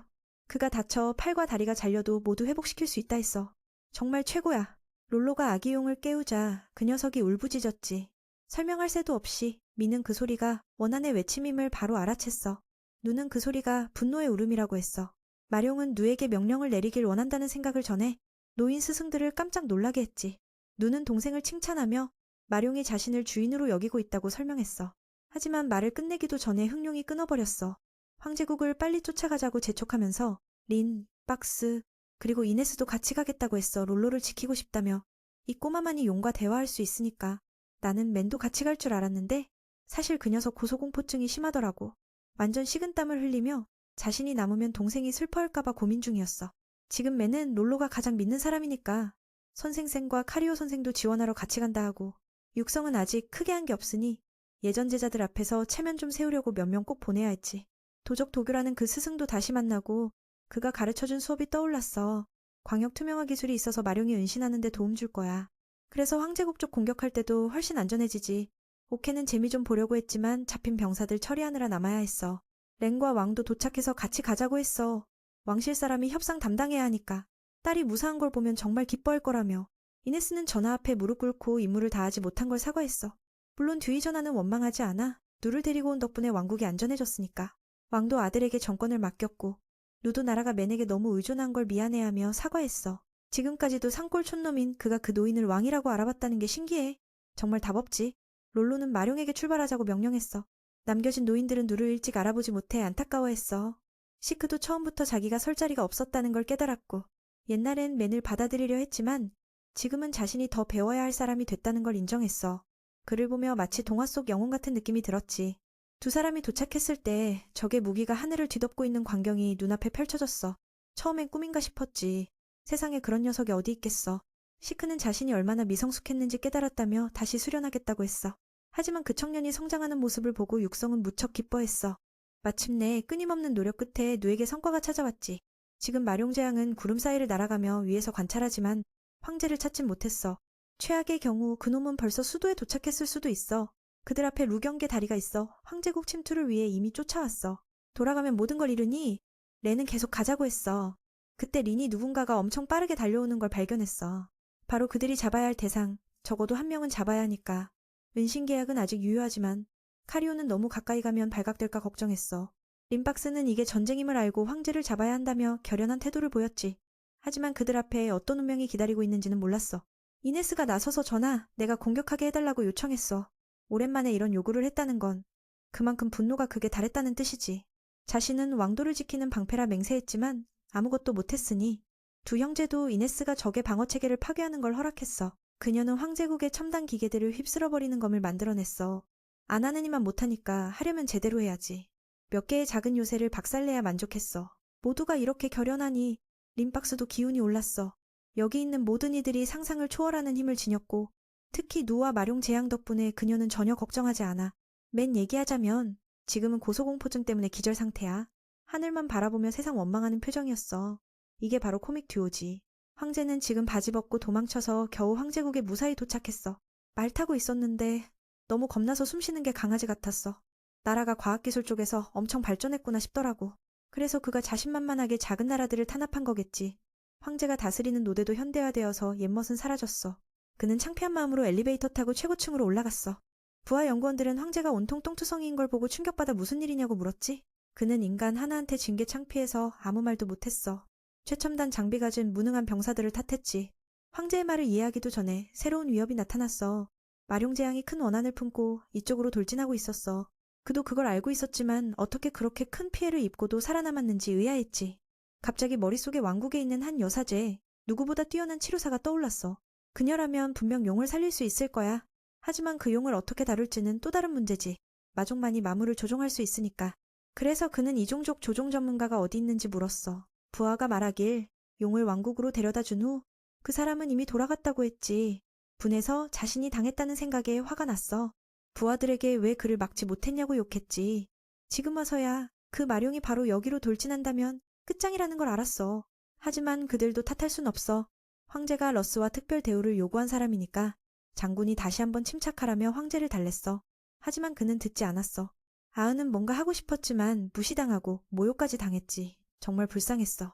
그가 다쳐 팔과 다리가 잘려도 모두 회복시킬 수 있다 했어. 정말 최고야. 롤로가 아기용을 깨우자 그 녀석이 울부짖었지. 설명할 새도 없이 미는 그 소리가 원한의 외침임을 바로 알아챘어. 누는 그 소리가 분노의 울음이라고 했어. 마룡은 누에게 명령을 내리길 원한다는 생각을 전해 노인 스승들을 깜짝 놀라게 했지. 누는 동생을 칭찬하며 마룡이 자신을 주인으로 여기고 있다고 설명했어. 하지만 말을 끝내기도 전에 흥룡이 끊어버렸어. 황제국을 빨리 쫓아가자고 재촉하면서 린, 박스, 그리고 이네스도 같이 가겠다고 했어. 롤로를 지키고 싶다며. 이 꼬마만이 용과 대화할 수 있으니까. 나는 맨도 같이 갈 줄 알았는데 사실 그 녀석 고소공포증이 심하더라고. 완전 식은땀을 흘리며 자신이 남으면 동생이 슬퍼할까봐 고민 중이었어. 지금 맨은 롤로가 가장 믿는 사람이니까 선생쌤과 카리오 선생도 지원하러 같이 간다 하고 육성은 아직 크게 한 게 없으니 예전 제자들 앞에서 체면 좀 세우려고 몇 명 꼭 보내야 했지. 도적 도교라는 그 스승도 다시 만나고 그가 가르쳐준 수업이 떠올랐어. 광역 투명화 기술이 있어서 마룡이 은신하는 데 도움 줄 거야. 그래서 황제국 쪽 공격할 때도 훨씬 안전해지지. 오케는 재미 좀 보려고 했지만 잡힌 병사들 처리하느라 남아야 했어. 렌과 왕도 도착해서 같이 가자고 했어. 왕실 사람이 협상 담당해야 하니까. 딸이 무사한 걸 보면 정말 기뻐할 거라며. 이네스는 전하 앞에 무릎 꿇고 임무를 다하지 못한 걸 사과했어. 물론 듀이 전하는 원망하지 않아. 누를 데리고 온 덕분에 왕국이 안전해졌으니까. 왕도 아들에게 정권을 맡겼고 누도 나라가 맨에게 너무 의존한 걸 미안해하며 사과했어. 지금까지도 산골 촌놈인 그가 그 노인을 왕이라고 알아봤다는 게 신기해. 정말 답 없지. 롤로는 마룡에게 출발하자고 명령했어. 남겨진 노인들은 누를 일찍 알아보지 못해 안타까워했어. 시크도 처음부터 자기가 설 자리가 없었다는 걸 깨달았고, 옛날엔 맨을 받아들이려 했지만 지금은 자신이 더 배워야 할 사람이 됐다는 걸 인정했어. 그를 보며 마치 동화 속 영웅 같은 느낌이 들었지. 두 사람이 도착했을 때 적의 무기가 하늘을 뒤덮고 있는 광경이 눈앞에 펼쳐졌어. 처음엔 꿈인가 싶었지. 세상에 그런 녀석이 어디 있겠어. 시크는 자신이 얼마나 미성숙했는지 깨달았다며 다시 수련하겠다고 했어. 하지만 그 청년이 성장하는 모습을 보고 육성은 무척 기뻐했어. 마침내 끊임없는 노력 끝에 누에게 성과가 찾아왔지. 지금 마룡재앙은 구름 사이를 날아가며 위에서 관찰하지만 황제를 찾진 못했어. 최악의 경우 그놈은 벌써 수도에 도착했을 수도 있어. 그들 앞에 루경계 다리가 있어 황제국 침투를 위해 이미 쫓아왔어. 돌아가면 모든 걸 잃으니 렌은 계속 가자고 했어. 그때 린이 누군가가 엄청 빠르게 달려오는 걸 발견했어. 바로 그들이 잡아야 할 대상, 적어도 한 명은 잡아야 하니까. 은신계약은 아직 유효하지만 카리오는 너무 가까이 가면 발각될까 걱정했어. 림박스는 이게 전쟁임을 알고 황제를 잡아야 한다며 결연한 태도를 보였지. 하지만 그들 앞에 어떤 운명이 기다리고 있는지는 몰랐어. 이네스가 나서서 전하, 내가 공격하게 해달라고 요청했어. 오랜만에 이런 요구를 했다는 건 그만큼 분노가 극에 달했다는 뜻이지. 자신은 왕도를 지키는 방패라 맹세했지만 아무것도 못했으니 두 형제도 이네스가 적의 방어체계를 파괴하는 걸 허락했어. 그녀는 황제국의 첨단 기계들을 휩쓸어버리는 검을 만들어냈어. 안 하느니만 못하니까 하려면 제대로 해야지. 몇 개의 작은 요새를 박살내야 만족했어. 모두가 이렇게 결연하니 림박스도 기운이 올랐어. 여기 있는 모든 이들이 상상을 초월하는 힘을 지녔고 특히 누와 마룡 재앙 덕분에 그녀는 전혀 걱정하지 않아. 맨 얘기하자면 지금은 고소공포증 때문에 기절 상태야. 하늘만 바라보며 세상 원망하는 표정이었어. 이게 바로 코믹 듀오지. 황제는 지금 바지 벗고 도망쳐서 겨우 황제국에 무사히 도착했어. 말 타고 있었는데 너무 겁나서 숨쉬는 게 강아지 같았어. 나라가 과학기술 쪽에서 엄청 발전했구나 싶더라고. 그래서 그가 자신만만하게 작은 나라들을 탄압한 거겠지. 황제가 다스리는 노대도 현대화되어서 옛멋은 사라졌어. 그는 창피한 마음으로 엘리베이터 타고 최고층으로 올라갔어. 부하 연구원들은 황제가 온통 똥투성이인 걸 보고 충격받아 무슨 일이냐고 물었지. 그는 인간 하나한테 징계 창피해서 아무 말도 못했어. 최첨단 장비 가진 무능한 병사들을 탓했지. 황제의 말을 이해하기도 전에 새로운 위협이 나타났어. 마룡재앙이 큰 원한을 품고 이쪽으로 돌진하고 있었어. 그도 그걸 알고 있었지만 어떻게 그렇게 큰 피해를 입고도 살아남았는지 의아했지. 갑자기 머릿속에 왕국에 있는 한 여사제, 누구보다 뛰어난 치료사가 떠올랐어. 그녀라면 분명 용을 살릴 수 있을 거야. 하지만 그 용을 어떻게 다룰지는 또 다른 문제지. 마족만이 마물을 조종할 수 있으니까. 그래서 그는 이종족 조종 전문가가 어디 있는지 물었어. 부하가 말하길 용을 왕국으로 데려다 준 후 그 사람은 이미 돌아갔다고 했지. 분해서 자신이 당했다는 생각에 화가 났어. 부하들에게 왜 그를 막지 못했냐고 욕했지. 지금 와서야 그 마룡이 바로 여기로 돌진한다면 끝장이라는 걸 알았어. 하지만 그들도 탓할 순 없어. 황제가 러스와 특별 대우를 요구한 사람이니까 장군이 다시 한번 침착하라며 황제를 달랬어. 하지만 그는 듣지 않았어. 아은은 뭔가 하고 싶었지만 무시당하고 모욕까지 당했지. 정말 불쌍했어.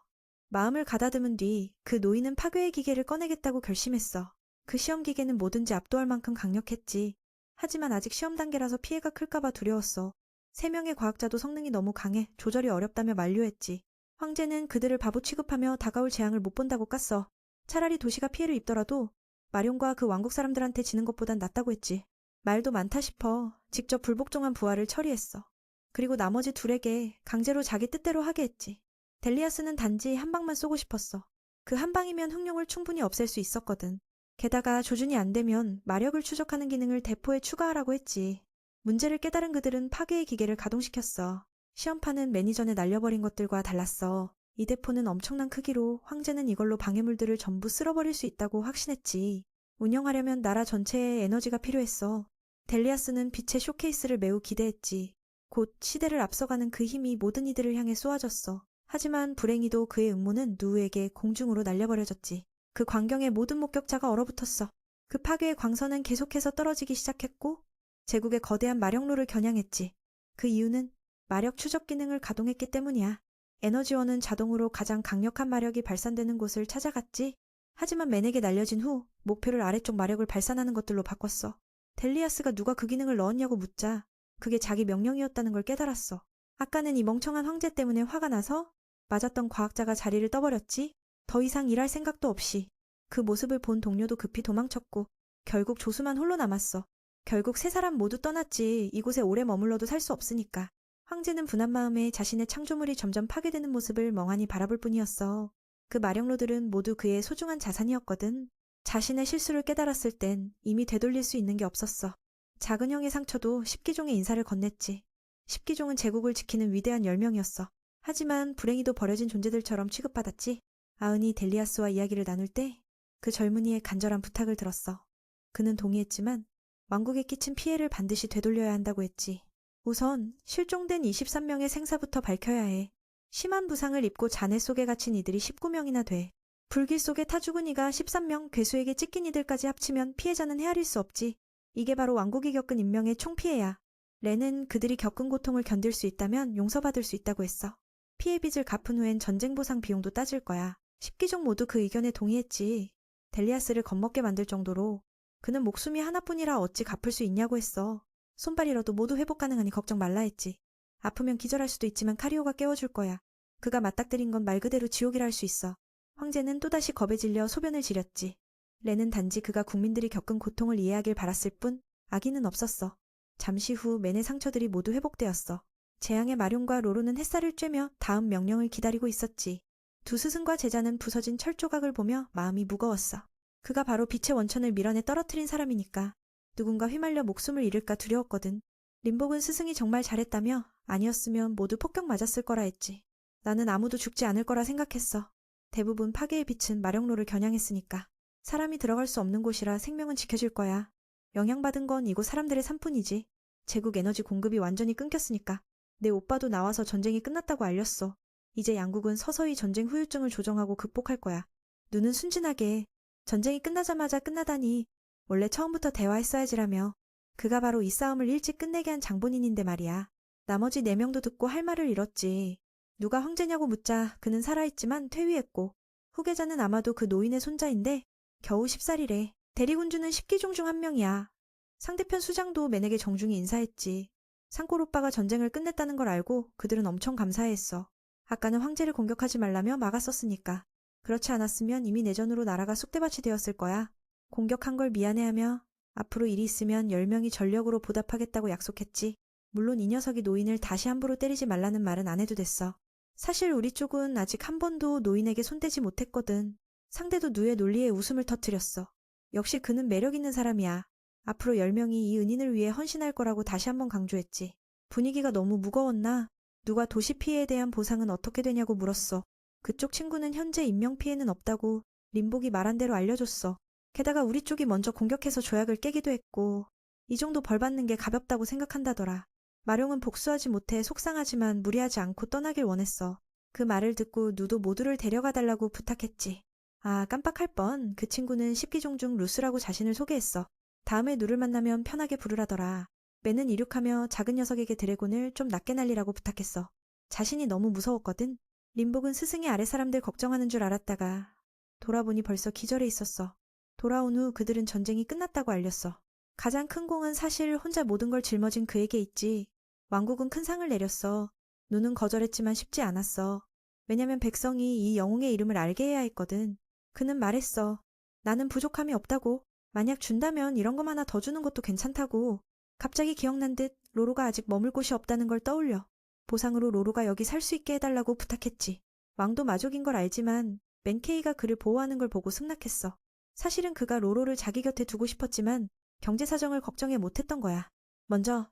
마음을 가다듬은 뒤 그 노인은 파괴의 기계를 꺼내겠다고 결심했어. 그 시험 기계는 뭐든지 압도할 만큼 강력했지. 하지만 아직 시험 단계라서 피해가 클까봐 두려웠어. 3명의 과학자도 성능이 너무 강해 조절이 어렵다며 만류했지. 황제는 그들을 바보 취급하며 다가올 재앙을 못 본다고 깠어. 차라리 도시가 피해를 입더라도 마룡과 그 왕국 사람들한테 지는 것보단 낫다고 했지. 말도 많다 싶어 직접 불복종한 부하를 처리했어. 그리고 나머지 둘에게 강제로 자기 뜻대로 하게 했지. 델리아스는 단지 한 방만 쏘고 싶었어. 그 한 방이면 흑룡을 충분히 없앨 수 있었거든. 게다가 조준이 안 되면 마력을 추적하는 기능을 대포에 추가하라고 했지. 문제를 깨달은 그들은 파괴의 기계를 가동시켰어. 시험판은 매니전에 날려버린 것들과 달랐어. 이 대포는 엄청난 크기로 황제는 이걸로 방해물들을 전부 쓸어버릴 수 있다고 확신했지. 운영하려면 나라 전체에 에너지가 필요했어. 델리아스는 빛의 쇼케이스를 매우 기대했지. 곧 시대를 앞서가는 그 힘이 모든 이들을 향해 쏘아졌어. 하지만 불행히도 그의 음모는 누구에게 공중으로 날려버려졌지. 그 광경에 모든 목격자가 얼어붙었어. 그 파괴의 광선은 계속해서 떨어지기 시작했고 제국의 거대한 마력로를 겨냥했지. 그 이유는 마력 추적 기능을 가동했기 때문이야. 에너지원은 자동으로 가장 강력한 마력이 발산되는 곳을 찾아갔지. 하지만 맨에게 날려진 후 목표를 아래쪽 마력을 발산하는 것들로 바꿨어. 델리아스가 누가 그 기능을 넣었냐고 묻자 그게 자기 명령이었다는 걸 깨달았어. 아까는 이 멍청한 황제 때문에 화가 나서 맞았던 과학자가 자리를 떠버렸지. 더 이상 일할 생각도 없이. 그 모습을 본 동료도 급히 도망쳤고 결국 조수만 홀로 남았어. 결국 세 사람 모두 떠났지. 이곳에 오래 머물러도 살 수 없으니까. 황제는 분한 마음에 자신의 창조물이 점점 파괴되는 모습을 멍하니 바라볼 뿐이었어. 그 마령로들은 모두 그의 소중한 자산이었거든. 자신의 실수를 깨달았을 땐 이미 되돌릴 수 있는 게 없었어. 작은 형의 상처도 십기종의 인사를 건넸지. 십기종은 제국을 지키는 위대한 열명이었어. 하지만 불행히도 버려진 존재들처럼 취급받았지. 아흔이 델리아스와 이야기를 나눌 때 그 젊은이의 간절한 부탁을 들었어. 그는 동의했지만 왕국에 끼친 피해를 반드시 되돌려야 한다고 했지. 우선 실종된 23명의 생사부터 밝혀야 해. 심한 부상을 입고 잔해 속에 갇힌 이들이 19명이나 돼. 불길 속에 타 죽은 이가 13명, 괴수에게 찢긴 이들까지 합치면 피해자는 헤아릴 수 없지. 이게 바로 왕국이 겪은 인명의 총피해야. 렌은 그들이 겪은 고통을 견딜 수 있다면 용서받을 수 있다고 했어. 피해 빚을 갚은 후엔 전쟁 보상 비용도 따질 거야. 십기종 모두 그 의견에 동의했지. 델리아스를 겁먹게 만들 정도로. 그는 목숨이 하나뿐이라 어찌 갚을 수 있냐고 했어. 손발 잃어도 모두 회복 가능하니 걱정 말라 했지. 아프면 기절할 수도 있지만 카리오가 깨워줄 거야. 그가 맞닥뜨린 건 말 그대로 지옥이라 할 수 있어. 황제는 또다시 겁에 질려 소변을 지렸지. 렌은 단지 그가 국민들이 겪은 고통을 이해하길 바랐을 뿐 악의는 없었어. 잠시 후 맨의 상처들이 모두 회복되었어. 재앙의 마룡과 로로는 햇살을 쬐며 다음 명령을 기다리고 있었지. 두 스승과 제자는 부서진 철 조각을 보며 마음이 무거웠어. 그가 바로 빛의 원천을 밀어내 떨어뜨린 사람이니까. 누군가 휘말려 목숨을 잃을까 두려웠거든. 림복은 스승이 정말 잘했다며 아니었으면 모두 폭격 맞았을 거라 했지. 나는 아무도 죽지 않을 거라 생각했어. 대부분 파괴의 빛은 마령로를 겨냥했으니까. 사람이 들어갈 수 없는 곳이라 생명은 지켜질 거야. 영향받은 건 이곳 사람들의 삶뿐이지. 제국 에너지 공급이 완전히 끊겼으니까. 내 오빠도 나와서 전쟁이 끝났다고 알렸어. 이제 양국은 서서히 전쟁 후유증을 조정하고 극복할 거야. 눈은 순진하게 전쟁이 끝나자마자 끝나다니 원래 처음부터 대화했어야지라며. 그가 바로 이 싸움을 일찍 끝내게 한 장본인인데 말이야. 나머지 4명도 듣고 할 말을 잃었지. 누가 황제냐고 묻자 그는 살아있지만 퇴위했고 후계자는 아마도 그 노인의 손자인데 겨우 10살이래. 대리군주는 10기종 중 한 명이야. 상대편 수장도 맨에게 정중히 인사했지. 산골 오빠가 전쟁을 끝냈다는 걸 알고 그들은 엄청 감사해했어. 아까는 황제를 공격하지 말라며 막았었으니까. 그렇지 않았으면 이미 내전으로 나라가 쑥대밭이 되었을 거야. 공격한 걸 미안해하며 앞으로 일이 있으면 10명이 전력으로 보답하겠다고 약속했지. 물론 이 녀석이 노인을 다시 함부로 때리지 말라는 말은 안 해도 됐어. 사실 우리 쪽은 아직 한 번도 노인에게 손대지 못했거든. 상대도 누의 논리에 웃음을 터뜨렸어. 역시 그는 매력 있는 사람이야. 앞으로 10명이 이 은인을 위해 헌신할 거라고 다시 한번 강조했지. 분위기가 너무 무거웠나? 누가 도시 피해에 대한 보상은 어떻게 되냐고 물었어. 그쪽 친구는 현재 인명피해는 없다고 림복이 말한 대로 알려줬어. 게다가 우리 쪽이 먼저 공격해서 조약을 깨기도 했고 이 정도 벌 받는 게 가볍다고 생각한다더라. 마룡은 복수하지 못해 속상하지만 무리하지 않고 떠나길 원했어. 그 말을 듣고 누도 모두를 데려가 달라고 부탁했지. 아, 깜빡할 뻔. 그 친구는 십기종 중 루스라고 자신을 소개했어. 다음에 누를 만나면 편하게 부르라더라. 맨은 이륙하며 작은 녀석에게 드래곤을 좀 낮게 날리라고 부탁했어. 자신이 너무 무서웠거든. 림복은 스승이 아래 사람들 걱정하는 줄 알았다가 돌아보니 벌써 기절해 있었어. 돌아온 후 그들은 전쟁이 끝났다고 알렸어. 가장 큰 공은 사실 혼자 모든 걸 짊어진 그에게 있지. 왕국은 큰 상을 내렸어. 누는 거절했지만 쉽지 않았어. 왜냐면 백성이 이 영웅의 이름을 알게 해야 했거든. 그는 말했어. 나는 부족함이 없다고. 만약 준다면 이런 것 하나 더 주는 것도 괜찮다고. 갑자기 기억난 듯 로로가 아직 머물 곳이 없다는 걸 떠올려. 보상으로 로로가 여기 살 수 있게 해달라고 부탁했지. 왕도 마족인 걸 알지만 맨케이가 그를 보호하는 걸 보고 승낙했어. 사실은 그가 로로를 자기 곁에 두고 싶었지만 경제 사정을 걱정해 못했던 거야. 먼저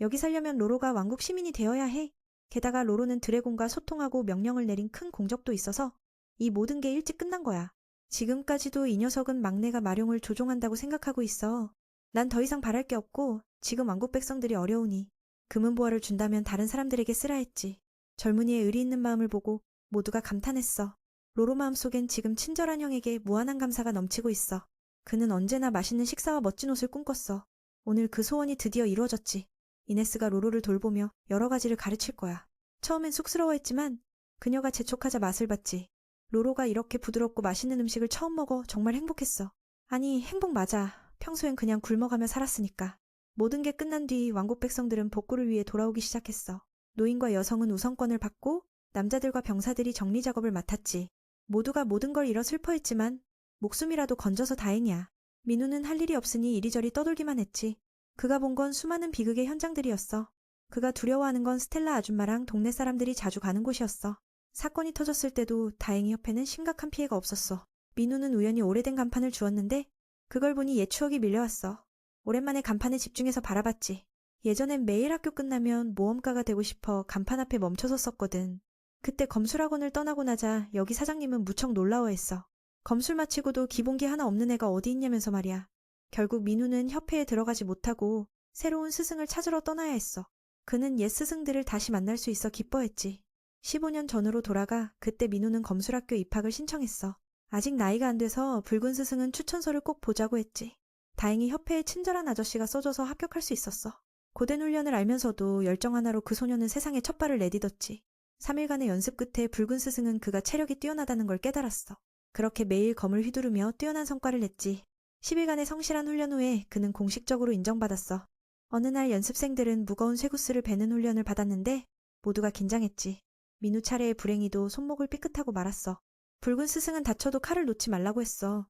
여기 살려면 로로가 왕국 시민이 되어야 해. 게다가 로로는 드래곤과 소통하고 명령을 내린 큰 공적도 있어서 이 모든 게 일찍 끝난 거야. 지금까지도 이 녀석은 막내가 마룡을 조종한다고 생각하고 있어. 난 더 이상 바랄 게 없고 지금 왕국 백성들이 어려우니 금은보화를 준다면 다른 사람들에게 쓰라 했지. 젊은이의 의리 있는 마음을 보고 모두가 감탄했어. 로로 마음속엔 지금 친절한 형에게 무한한 감사가 넘치고 있어. 그는 언제나 맛있는 식사와 멋진 옷을 꿈꿨어. 오늘 그 소원이 드디어 이루어졌지. 이네스가 로로를 돌보며 여러 가지를 가르칠 거야. 처음엔 쑥스러워했지만 그녀가 재촉하자 맛을 봤지. 로로가 이렇게 부드럽고 맛있는 음식을 처음 먹어 정말 행복했어. 아니, 행복 맞아. 평소엔 그냥 굶어가며 살았으니까. 모든 게 끝난 뒤 왕국 백성들은 복구를 위해 돌아오기 시작했어. 노인과 여성은 우선권을 받고 남자들과 병사들이 정리 작업을 맡았지. 모두가 모든 걸 잃어 슬퍼했지만 목숨이라도 건져서 다행이야. 민우는 할 일이 없으니 이리저리 떠돌기만 했지. 그가 본 건 수많은 비극의 현장들이었어. 그가 두려워하는 건 스텔라 아줌마랑 동네 사람들이 자주 가는 곳이었어. 사건이 터졌을 때도 다행히 옆에는 심각한 피해가 없었어. 민우는 우연히 오래된 간판을 주었는데 그걸 보니 옛 추억이 밀려왔어. 오랜만에 간판에 집중해서 바라봤지. 예전엔 매일 학교 끝나면 모험가가 되고 싶어 간판 앞에 멈춰섰었거든. 그때 검술학원을 떠나고 나자 여기 사장님은 무척 놀라워했어. 검술 마치고도 기본기 하나 없는 애가 어디 있냐면서 말이야. 결국 민우는 협회에 들어가지 못하고 새로운 스승을 찾으러 떠나야 했어. 그는 옛 스승들을 다시 만날 수 있어 기뻐했지. 15년 전으로 돌아가 그때 민우는 검술학교 입학을 신청했어. 아직 나이가 안 돼서 붉은 스승은 추천서를 꼭 보자고 했지. 다행히 협회에 친절한 아저씨가 써줘서 합격할 수 있었어. 고된 훈련을 알면서도 열정 하나로 그 소녀는 세상에 첫 발을 내딛었지. 3일간의 연습 끝에 붉은 스승은 그가 체력이 뛰어나다는 걸 깨달았어. 그렇게 매일 검을 휘두르며 뛰어난 성과를 냈지. 10일간의 성실한 훈련 후에 그는 공식적으로 인정받았어. 어느 날 연습생들은 무거운 쇠구스를 베는 훈련을 받았는데 모두가 긴장했지. 민우 차례의 불행히도 손목을 삐끗하고 말았어. 붉은 스승은 다쳐도 칼을 놓지 말라고 했어.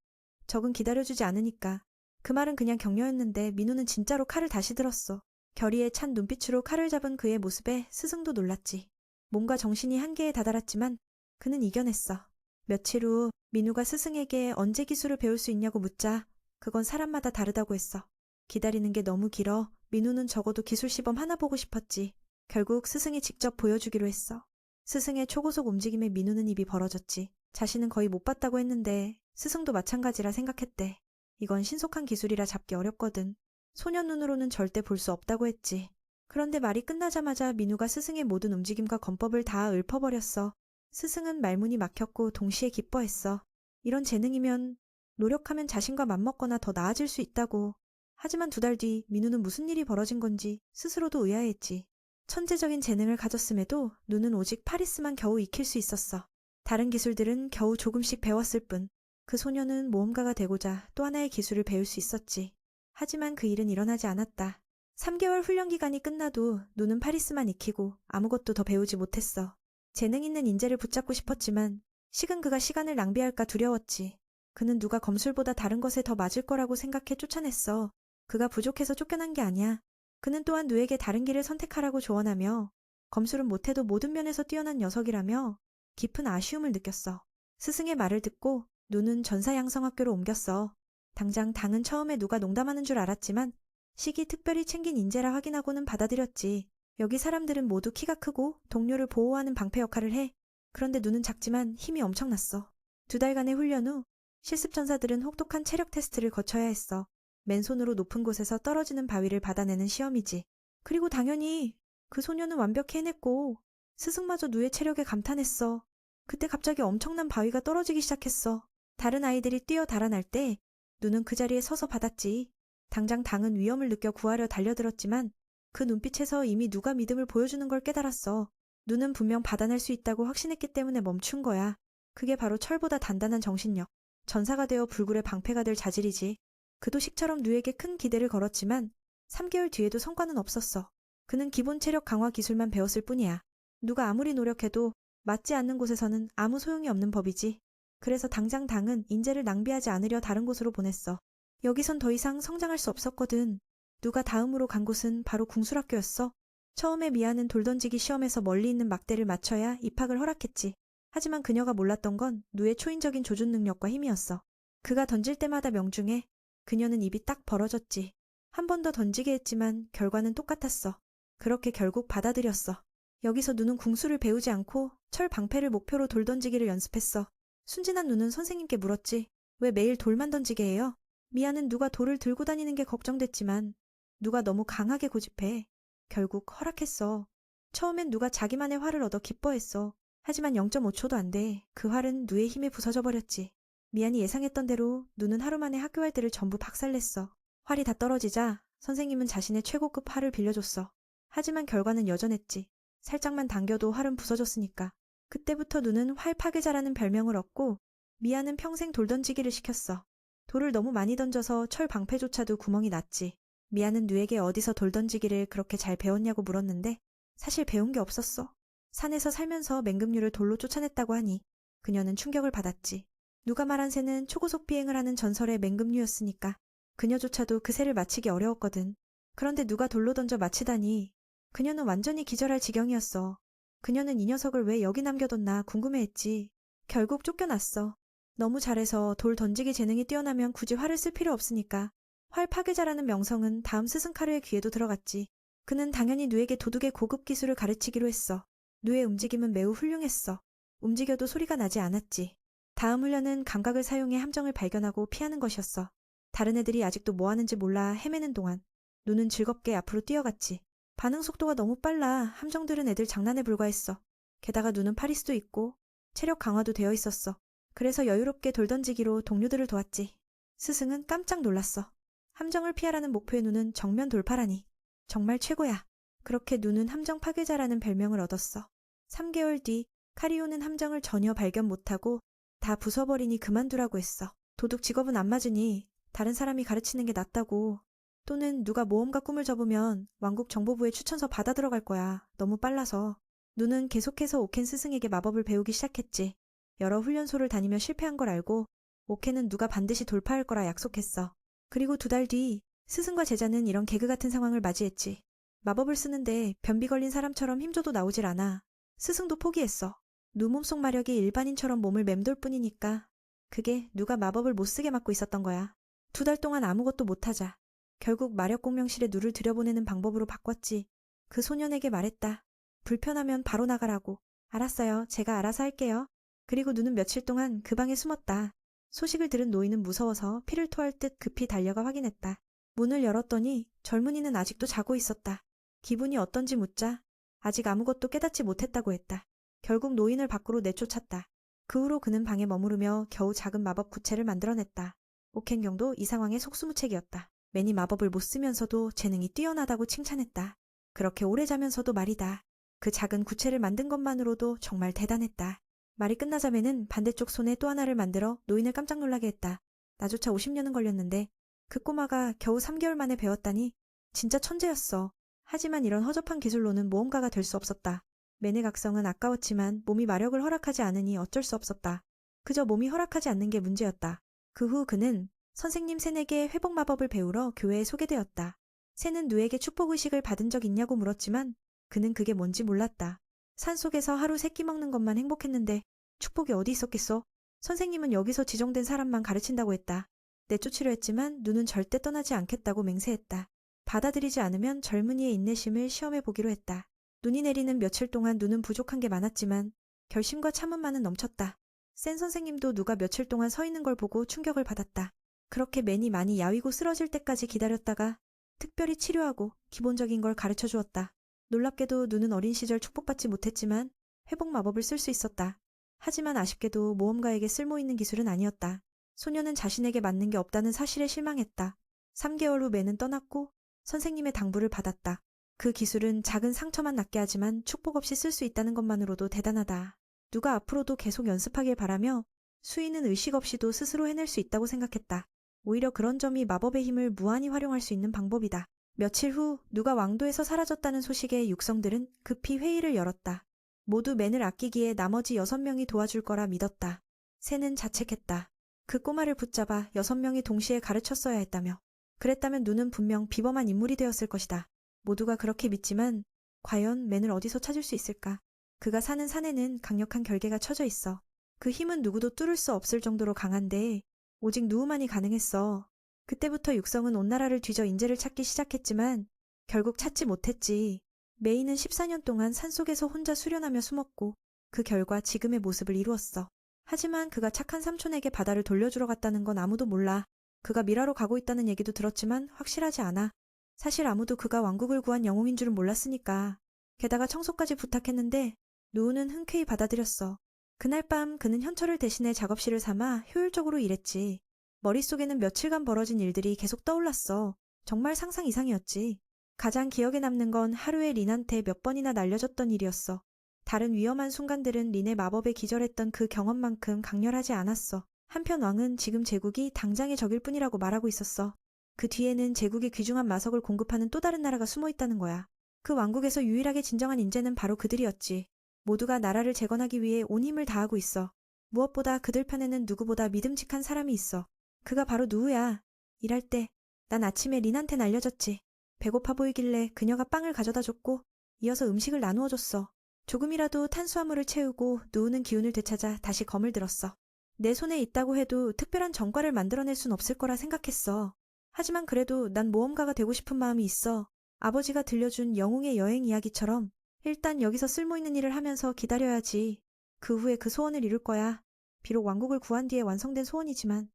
적은 기다려주지 않으니까. 그 말은 그냥 격려였는데 민우는 진짜로 칼을 다시 들었어. 결의에 찬 눈빛으로 칼을 잡은 그의 모습에 스승도 놀랐지. 몸과 정신이 한계에 다다랐지만 그는 이겨냈어. 며칠 후 민우가 스승에게 언제 기술을 배울 수 있냐고 묻자 그건 사람마다 다르다고 했어. 기다리는 게 너무 길어 민우는 적어도 기술 시범 하나 보고 싶었지. 결국 스승이 직접 보여주기로 했어. 스승의 초고속 움직임에 민우는 입이 벌어졌지. 자신은 거의 못 봤다고 했는데 스승도 마찬가지라 생각했대. 이건 신속한 기술이라 잡기 어렵거든. 소년 눈으로는 절대 볼 수 없다고 했지. 그런데 말이 끝나자마자 민우가 스승의 모든 움직임과 권법을 다 읊어버렸어. 스승은 말문이 막혔고 동시에 기뻐했어. 이런 재능이면 노력하면 자신과 맞먹거나 더 나아질 수 있다고. 하지만 2달 뒤 민우는 무슨 일이 벌어진 건지 스스로도 의아했지. 천재적인 재능을 가졌음에도 눈은 오직 파리스만 겨우 익힐 수 있었어. 다른 기술들은 겨우 조금씩 배웠을 뿐. 그 소녀는 모험가가 되고자 또 하나의 기술을 배울 수 있었지. 하지만 그 일은 일어나지 않았다. 3개월 훈련 기간이 끝나도 눈은 파리스만 익히고 아무것도 더 배우지 못했어. 재능 있는 인재를 붙잡고 싶었지만 식은 그가 시간을 낭비할까 두려웠지. 그는 누가 검술보다 다른 것에 더 맞을 거라고 생각해 쫓아냈어. 그가 부족해서 쫓겨난 게 아니야. 그는 또한 누에게 다른 길을 선택하라고 조언하며 검술은 못해도 모든 면에서 뛰어난 녀석이라며 깊은 아쉬움을 느꼈어. 스승의 말을 듣고 눈은 전사양성학교로 옮겼어. 당장 당은 처음에 누가 농담하는 줄 알았지만 식이 특별히 챙긴 인재라 확인하고는 받아들였지. 여기 사람들은 모두 키가 크고 동료를 보호하는 방패 역할을 해. 그런데 눈은 작지만 힘이 엄청났어. 2달간의 훈련 후 실습전사들은 혹독한 체력 테스트를 거쳐야 했어. 맨손으로 높은 곳에서 떨어지는 바위를 받아내는 시험이지. 그리고 당연히 그 소녀는 완벽히 해냈고 스승마저 누의 체력에 감탄했어. 그때 갑자기 엄청난 바위가 떨어지기 시작했어. 다른 아이들이 뛰어 달아날 때 눈은 그 자리에 서서 받았지. 당장 당은 위험을 느껴 구하려 달려들었지만 그 눈빛에서 이미 누가 믿음을 보여주는 걸 깨달았어. 눈은 분명 받아낼 수 있다고 확신했기 때문에 멈춘 거야. 그게 바로 철보다 단단한 정신력. 전사가 되어 불굴의 방패가 될 자질이지. 그도 식처럼 누에게 큰 기대를 걸었지만 3개월 뒤에도 성과는 없었어. 그는 기본 체력 강화 기술만 배웠을 뿐이야. 누가 아무리 노력해도 맞지 않는 곳에서는 아무 소용이 없는 법이지. 그래서 당장 당은 인재를 낭비하지 않으려 다른 곳으로 보냈어. 여기선 더 이상 성장할 수 없었거든. 누가 다음으로 간 곳은 바로 궁술학교였어. 처음에 미아는 돌던지기 시험에서 멀리 있는 막대를 맞춰야 입학을 허락했지. 하지만 그녀가 몰랐던 건 누의 초인적인 조준 능력과 힘이었어. 그가 던질 때마다 명중해. 그녀는 입이 딱 벌어졌지. 한 번 더 던지게 했지만 결과는 똑같았어. 그렇게 결국 받아들였어. 여기서 누는 궁수를 배우지 않고 철 방패를 목표로 돌 던지기를 연습했어. 순진한 누는 선생님께 물었지. 왜 매일 돌만 던지게 해요? 미아는 누가 돌을 들고 다니는 게 걱정됐지만 누가 너무 강하게 고집해. 결국 허락했어. 처음엔 누가 자기만의 활을 얻어 기뻐했어. 하지만 0.5초도 안 돼. 그 활은 누의 힘에 부서져 버렸지. 미안이 예상했던 대로 누는 하루 만에 학교 활들을 전부 박살냈어. 활이 다 떨어지자 선생님은 자신의 최고급 활을 빌려줬어. 하지만 결과는 여전했지. 살짝만 당겨도 활은 부서졌으니까. 그때부터 누는 활 파괴자라는 별명을 얻고 미아는 평생 돌 던지기를 시켰어. 돌을 너무 많이 던져서 철 방패조차도 구멍이 났지. 미아는 누에게 어디서 돌 던지기를 그렇게 잘 배웠냐고 물었는데 사실 배운 게 없었어. 산에서 살면서 맹금류를 돌로 쫓아냈다고 하니 그녀는 충격을 받았지. 누가 말한 새는 초고속 비행을 하는 전설의 맹금류였으니까 그녀조차도 그 새를 맞히기 어려웠거든. 그런데 누가 돌로 던져 맞히다니. 그녀는 완전히 기절할 지경이었어. 그녀는 이 녀석을 왜 여기 남겨뒀나 궁금해했지. 결국 쫓겨났어. 너무 잘해서 돌 던지기 재능이 뛰어나면 굳이 활을 쓸 필요 없으니까. 활 파괴자라는 명성은 다음 스승 카르의 귀에도 들어갔지. 그는 당연히 누에게 도둑의 고급 기술을 가르치기로 했어. 누의 움직임은 매우 훌륭했어. 움직여도 소리가 나지 않았지. 다음 훈련은 감각을 사용해 함정을 발견하고 피하는 것이었어. 다른 애들이 아직도 뭐 하는지 몰라 헤매는 동안 누는 즐겁게 앞으로 뛰어갔지. 반응 속도가 너무 빨라 함정들은 애들 장난에 불과했어. 게다가 누는 팔일 수도 있고 체력 강화도 되어 있었어. 그래서 여유롭게 돌 던지기로 동료들을 도왔지. 스승은 깜짝 놀랐어. 함정을 피하라는 목표의 누는 정면 돌파라니. 정말 최고야. 그렇게 누는 함정 파괴자라는 별명을 얻었어. 3개월 뒤 카리오는 함정을 전혀 발견 못하고 다 부숴버리니 그만두라고 했어. 도둑 직업은 안 맞으니 다른 사람이 가르치는 게 낫다고. 또는 누가 모험가 꿈을 접으면 왕국 정보부에 추천서 받아 들어갈 거야. 너무 빨라서. 누는 계속해서 오켄 스승에게 마법을 배우기 시작했지. 여러 훈련소를 다니며 실패한 걸 알고 오켄은 누가 반드시 돌파할 거라 약속했어. 그리고 2달 뒤 스승과 제자는 이런 개그 같은 상황을 맞이했지. 마법을 쓰는데 변비 걸린 사람처럼 힘줘도 나오질 않아. 스승도 포기했어. 누 몸속 마력이 일반인처럼 몸을 맴돌 뿐이니까 그게 누가 마법을 못 쓰게 막고 있었던 거야. 2달 동안 아무것도 못하자 결국 마력 공명실에 누를 들여보내는 방법으로 바꿨지. 그 소년에게 말했다. 불편하면 바로 나가라고. 알았어요. 제가 알아서 할게요. 그리고 누는 며칠 동안 그 방에 숨었다. 소식을 들은 노인은 무서워서 피를 토할 듯 급히 달려가 확인했다. 문을 열었더니 젊은이는 아직도 자고 있었다. 기분이 어떤지 묻자 아직 아무것도 깨닫지 못했다고 했다. 결국 노인을 밖으로 내쫓았다. 그 후로 그는 방에 머무르며 겨우 작은 마법 구체를 만들어냈다. 오켄경도 이 상황에 속수무책이었다. 매니 마법을 못 쓰면서도 재능이 뛰어나다고 칭찬했다. 그렇게 오래 자면서도 말이다. 그 작은 구체를 만든 것만으로도 정말 대단했다. 말이 끝나자매는 반대쪽 손에 또 하나를 만들어 노인을 깜짝 놀라게 했다. 나조차 50년은 걸렸는데 그 꼬마가 겨우 3개월 만에 배웠다니 진짜 천재였어. 하지만 이런 허접한 기술로는 모험가가 될 수 없었다. 맨의 각성은 아까웠지만 몸이 마력을 허락하지 않으니 어쩔 수 없었다. 그저 몸이 허락하지 않는 게 문제였다. 그 후 그는 선생님 샌에게 회복 마법을 배우러 교회에 소개되었다. 샌은 누에게 축복의식을 받은 적 있냐고 물었지만 그는 그게 뭔지 몰랐다. 산속에서 하루 3끼 먹는 것만 행복했는데 축복이 어디 있었겠어? 선생님은 여기서 지정된 사람만 가르친다고 했다. 내쫓으려 했지만 누는 절대 떠나지 않겠다고 맹세했다. 받아들이지 않으면 젊은이의 인내심을 시험해 보기로 했다. 눈이 내리는 며칠 동안 누는 부족한 게 많았지만 결심과 참음만은 넘쳤다. 샌 선생님도 누가 며칠 동안 서 있는 걸 보고 충격을 받았다. 그렇게 맨이 많이 야위고 쓰러질 때까지 기다렸다가 특별히 치료하고 기본적인 걸 가르쳐 주었다. 놀랍게도 누는 어린 시절 축복받지 못했지만 회복 마법을 쓸 수 있었다. 하지만 아쉽게도 모험가에게 쓸모있는 기술은 아니었다. 소녀는 자신에게 맞는 게 없다는 사실에 실망했다. 3개월 후 맨은 떠났고 선생님의 당부를 받았다. 그 기술은 작은 상처만 낫게 하지만 축복 없이 쓸 수 있다는 것만으로도 대단하다. 누가 앞으로도 계속 연습하길 바라며 수인은 의식 없이도 스스로 해낼 수 있다고 생각했다. 오히려 그런 점이 마법의 힘을 무한히 활용할 수 있는 방법이다. 며칠 후 누가 왕도에서 사라졌다는 소식에 육성들은 급히 회의를 열었다. 모두 맨을 아끼기에 나머지 6명이 도와줄 거라 믿었다. 샌은 자책했다. 그 꼬마를 붙잡아 6명이 동시에 가르쳤어야 했다며. 그랬다면 누는 분명 비범한 인물이 되었을 것이다. 모두가 그렇게 믿지만 과연 맨을 어디서 찾을 수 있을까? 그가 사는 산에는 강력한 결계가 쳐져 있어. 그 힘은 누구도 뚫을 수 없을 정도로 강한데 오직 누우만이 가능했어. 그때부터 육성은 온 나라를 뒤져 인재를 찾기 시작했지만 결국 찾지 못했지. 메이는 14년 동안 산속에서 혼자 수련하며 숨었고 그 결과 지금의 모습을 이루었어. 하지만 그가 착한 삼촌에게 바다를 돌려주러 갔다는 건 아무도 몰라. 그가 미라로 가고 있다는 얘기도 들었지만 확실하지 않아. 사실 아무도 그가 왕국을 구한 영웅인 줄은 몰랐으니까. 게다가 청소까지 부탁했는데 누우는 흔쾌히 받아들였어. 그날 밤 그는 현철을 대신해 작업실을 삼아 효율적으로 일했지. 머릿속에는 며칠간 벌어진 일들이 계속 떠올랐어. 정말 상상 이상이었지. 가장 기억에 남는 건 하루에 린한테 몇 번이나 날려줬던 일이었어. 다른 위험한 순간들은 린의 마법에 기절했던 그 경험만큼 강렬하지 않았어. 한편 왕은 지금 제국이 당장의 적일 뿐이라고 말하고 있었어. 그 뒤에는 제국이 귀중한 마석을 공급하는 또 다른 나라가 숨어 있다는 거야. 그 왕국에서 유일하게 진정한 인재는 바로 그들이었지. 모두가 나라를 재건하기 위해 온 힘을 다하고 있어. 무엇보다 그들 편에는 누구보다 믿음직한 사람이 있어. 그가 바로 누우야. 일할 때 난 아침에 린한텐 알려줬지. 배고파 보이길래 그녀가 빵을 가져다 줬고 이어서 음식을 나누어 줬어. 조금이라도 탄수화물을 채우고 누우는 기운을 되찾아 다시 검을 들었어. 내 손에 있다고 해도 특별한 전과를 만들어낼 순 없을 거라 생각했어. 하지만 그래도 난 모험가가 되고 싶은 마음이 있어. 아버지가 들려준 영웅의 여행 이야기처럼 일단 여기서 쓸모있는 일을 하면서 기다려야지. 그 후에 그 소원을 이룰 거야. 비록 왕국을 구한 뒤에 완성된 소원이지만